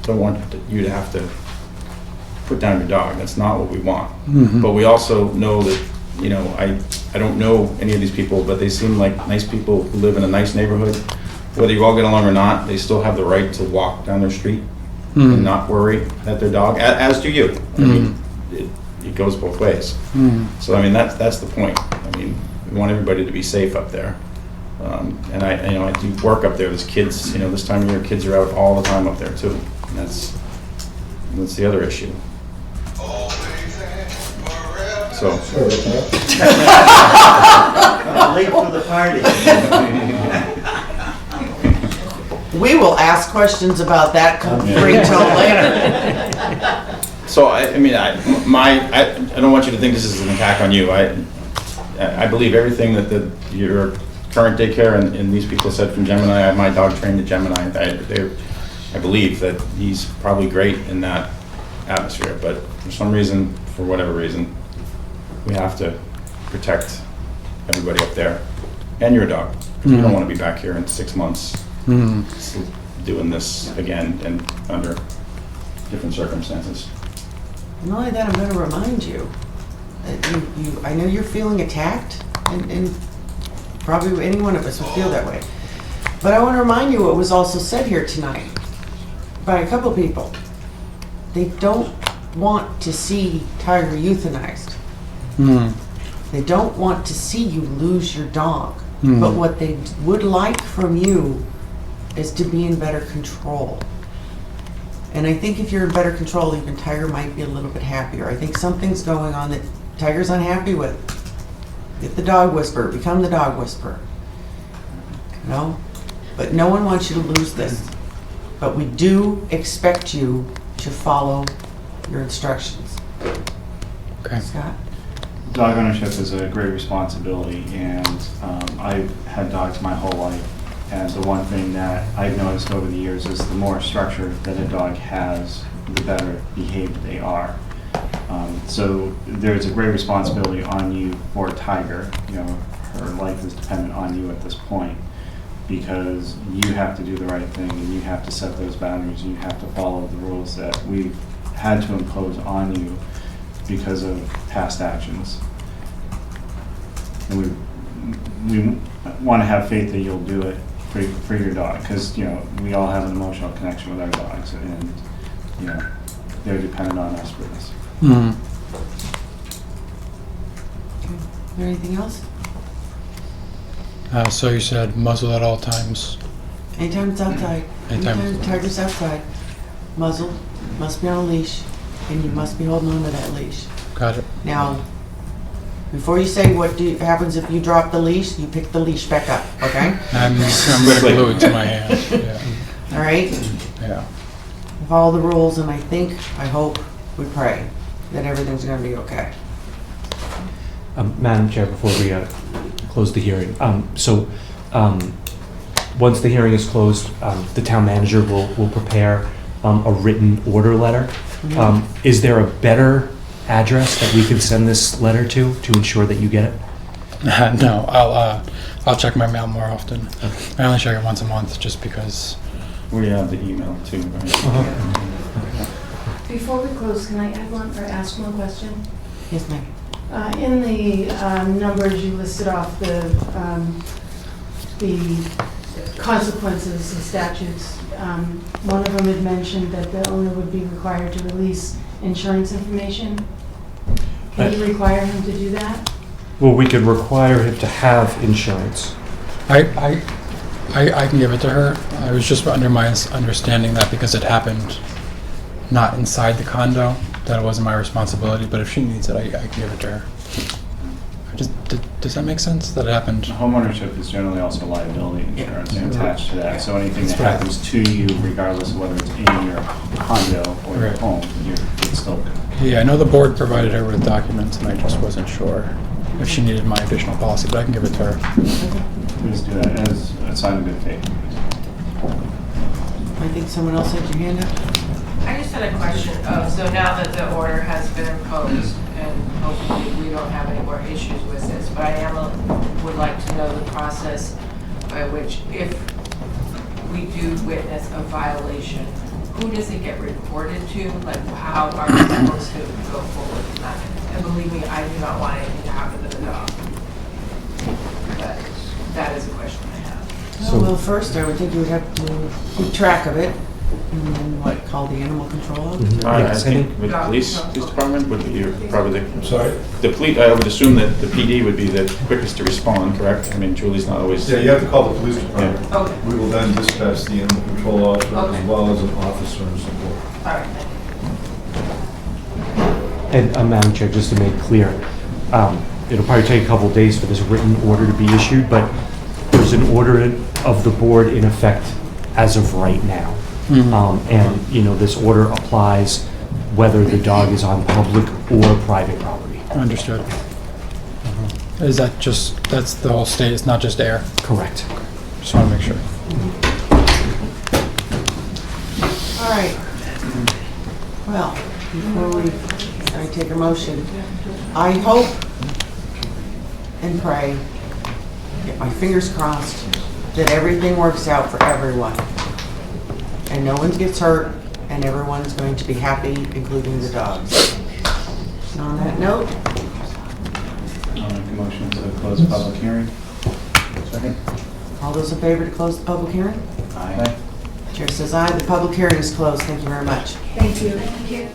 S6: don't want you to have to put down your dog. That's not what we want. But we also know that, you know, I don't know any of these people, but they seem like nice people who live in a nice neighborhood. Whether you all get along or not, they still have the right to walk down their street and not worry that their dog, as do you. I mean, it goes both ways. So I mean, that's the point. I mean, we want everybody to be safe up there. And I do work up there. There's kids, you know, this time of year, kids are out all the time up there too. And that's the other issue. So.
S2: Late for the party.
S1: We will ask questions about that come free till later.
S6: So I mean, I don't want you to think this is an attack on you. I believe everything that your current daycare and these people said from Gemini. I had my dog trained at Gemini. I believe that he's probably great in that atmosphere, but for some reason, for whatever reason, we have to protect everybody up there and your dog. You don't want to be back here in 6 months doing this again and under different circumstances.
S1: Not only that, I'm going to remind you that I know you're feeling attacked, and probably any one of us would feel that way. But I want to remind you what was also said here tonight by a couple people. They don't want to see Tiger euthanized. They don't want to see you lose your dog. But what they would like from you is to be in better control. And I think if you're in better control, even Tiger might be a little bit happier. I think something's going on that Tiger's unhappy with. Get the dog whisperer, become the dog whisperer. No? But no one wants you to lose this. But we do expect you to follow your instructions.
S13: Okay.
S1: Scott?
S2: Dog ownership is a great responsibility, and I've had dogs my whole life. And the one thing that I've noticed over the years is the more structure that a dog has, the better behaved they are. So there's a great responsibility on you for Tiger. You know, her life is dependent on you at this point, because you have to do the right thing, and you have to set those boundaries, and you have to follow the rules that we've had to impose on you because of past actions. And we want to have faith that you'll do it for your dog, because, you know, we all have an emotional connection with our dogs, and, you know, they're dependent on us for this.
S1: Is there anything else?
S13: So you said muzzle at all times.
S1: Anytime it's outside. Anytime Tiger's outside, muzzle, must be on a leash, and you must be holding on to that leash.
S13: Got it.
S1: Now, Before you say happens if you drop the leash, you pick the leash back up, okay?
S13: I'm gonna glue it to my hand, yeah.
S1: All right?
S13: Yeah.
S1: Follow the rules, and I hope, we pray that everything's gonna be okay.
S4: Madam Chair, before we close the hearing, once the hearing is closed, the town manager will prepare a written order letter. Is there a better address that we can send this letter to ensure that you get it?
S13: No, I'll check my mail more often. I only check it once a month, just because.
S6: We have the email too, right?
S5: Before we close, can I add one or ask one question?
S1: Yes, ma'am.
S5: In the numbers you listed off, the consequences of statutes, one of them had mentioned that the owner would be required to release insurance information. Can you require him to do that?
S4: Well, we could require him to have insurance.
S13: I can give it to her. I was just under my understanding that because it happened not inside the condo, that it wasn't my responsibility, but if she needs it, I can give it to her. Does that make sense? That it happened?
S2: Homeownership is generally also liability insurance attached to that. So anything that
S13: That's right.
S2: happens to you, regardless of whether it's in your condo or your
S13: Right.
S2: home, it's still good.
S13: Yeah, I know the board provided her with documents, and I just wasn't sure if she needed my additional policy, but I can give it to her.
S2: Please do that as a sign of good faith.
S1: I think someone else had your hand up.
S18: I just had a question. So now that the order has been imposed, and hopefully we don't have any more issues with this, but I would like to know the process by which, if we do witness a violation, who does it get reported to? Like, how are we supposed to go forward with that? And believe me, I do not want anything to happen to the dog. But that is a question I have.
S1: Well, first, I would think you would have to keep track of it, and then call the animal control officer?
S6: I think with police department would be probably the police. I would assume that the PD would be the quickest to respond, correct? I mean, Julie's not always.
S19: Yeah, you have to call the police department.
S18: Yeah. Okay.
S19: We will then dispatch the animal control officer
S18: Okay.
S19: as well as an officer and support.
S18: All right,
S4: And Madam Chair, just to make clear, it'll probably take a couple of days for this written order to be issued, but there's an order of the board in effect as of right now. And, this order applies whether the dog is on public or private property.
S13: Understood. Is that that's the whole state, it's not just Ayer?
S4: Correct.
S13: Just want to make sure.
S1: All right. Well, before I take a motion, I hope and pray, get my fingers crossed, that everything works out for everyone. And no one gets hurt, and everyone's going to be happy, including the dogs. And on that note,
S2: I'll make a motion to close the public hearing. Second.
S1: all those in favor to close the public hearing?
S2: Aye.
S1: Chair says aye. The public hearing is closed. Thank you very much.
S5: Thank you.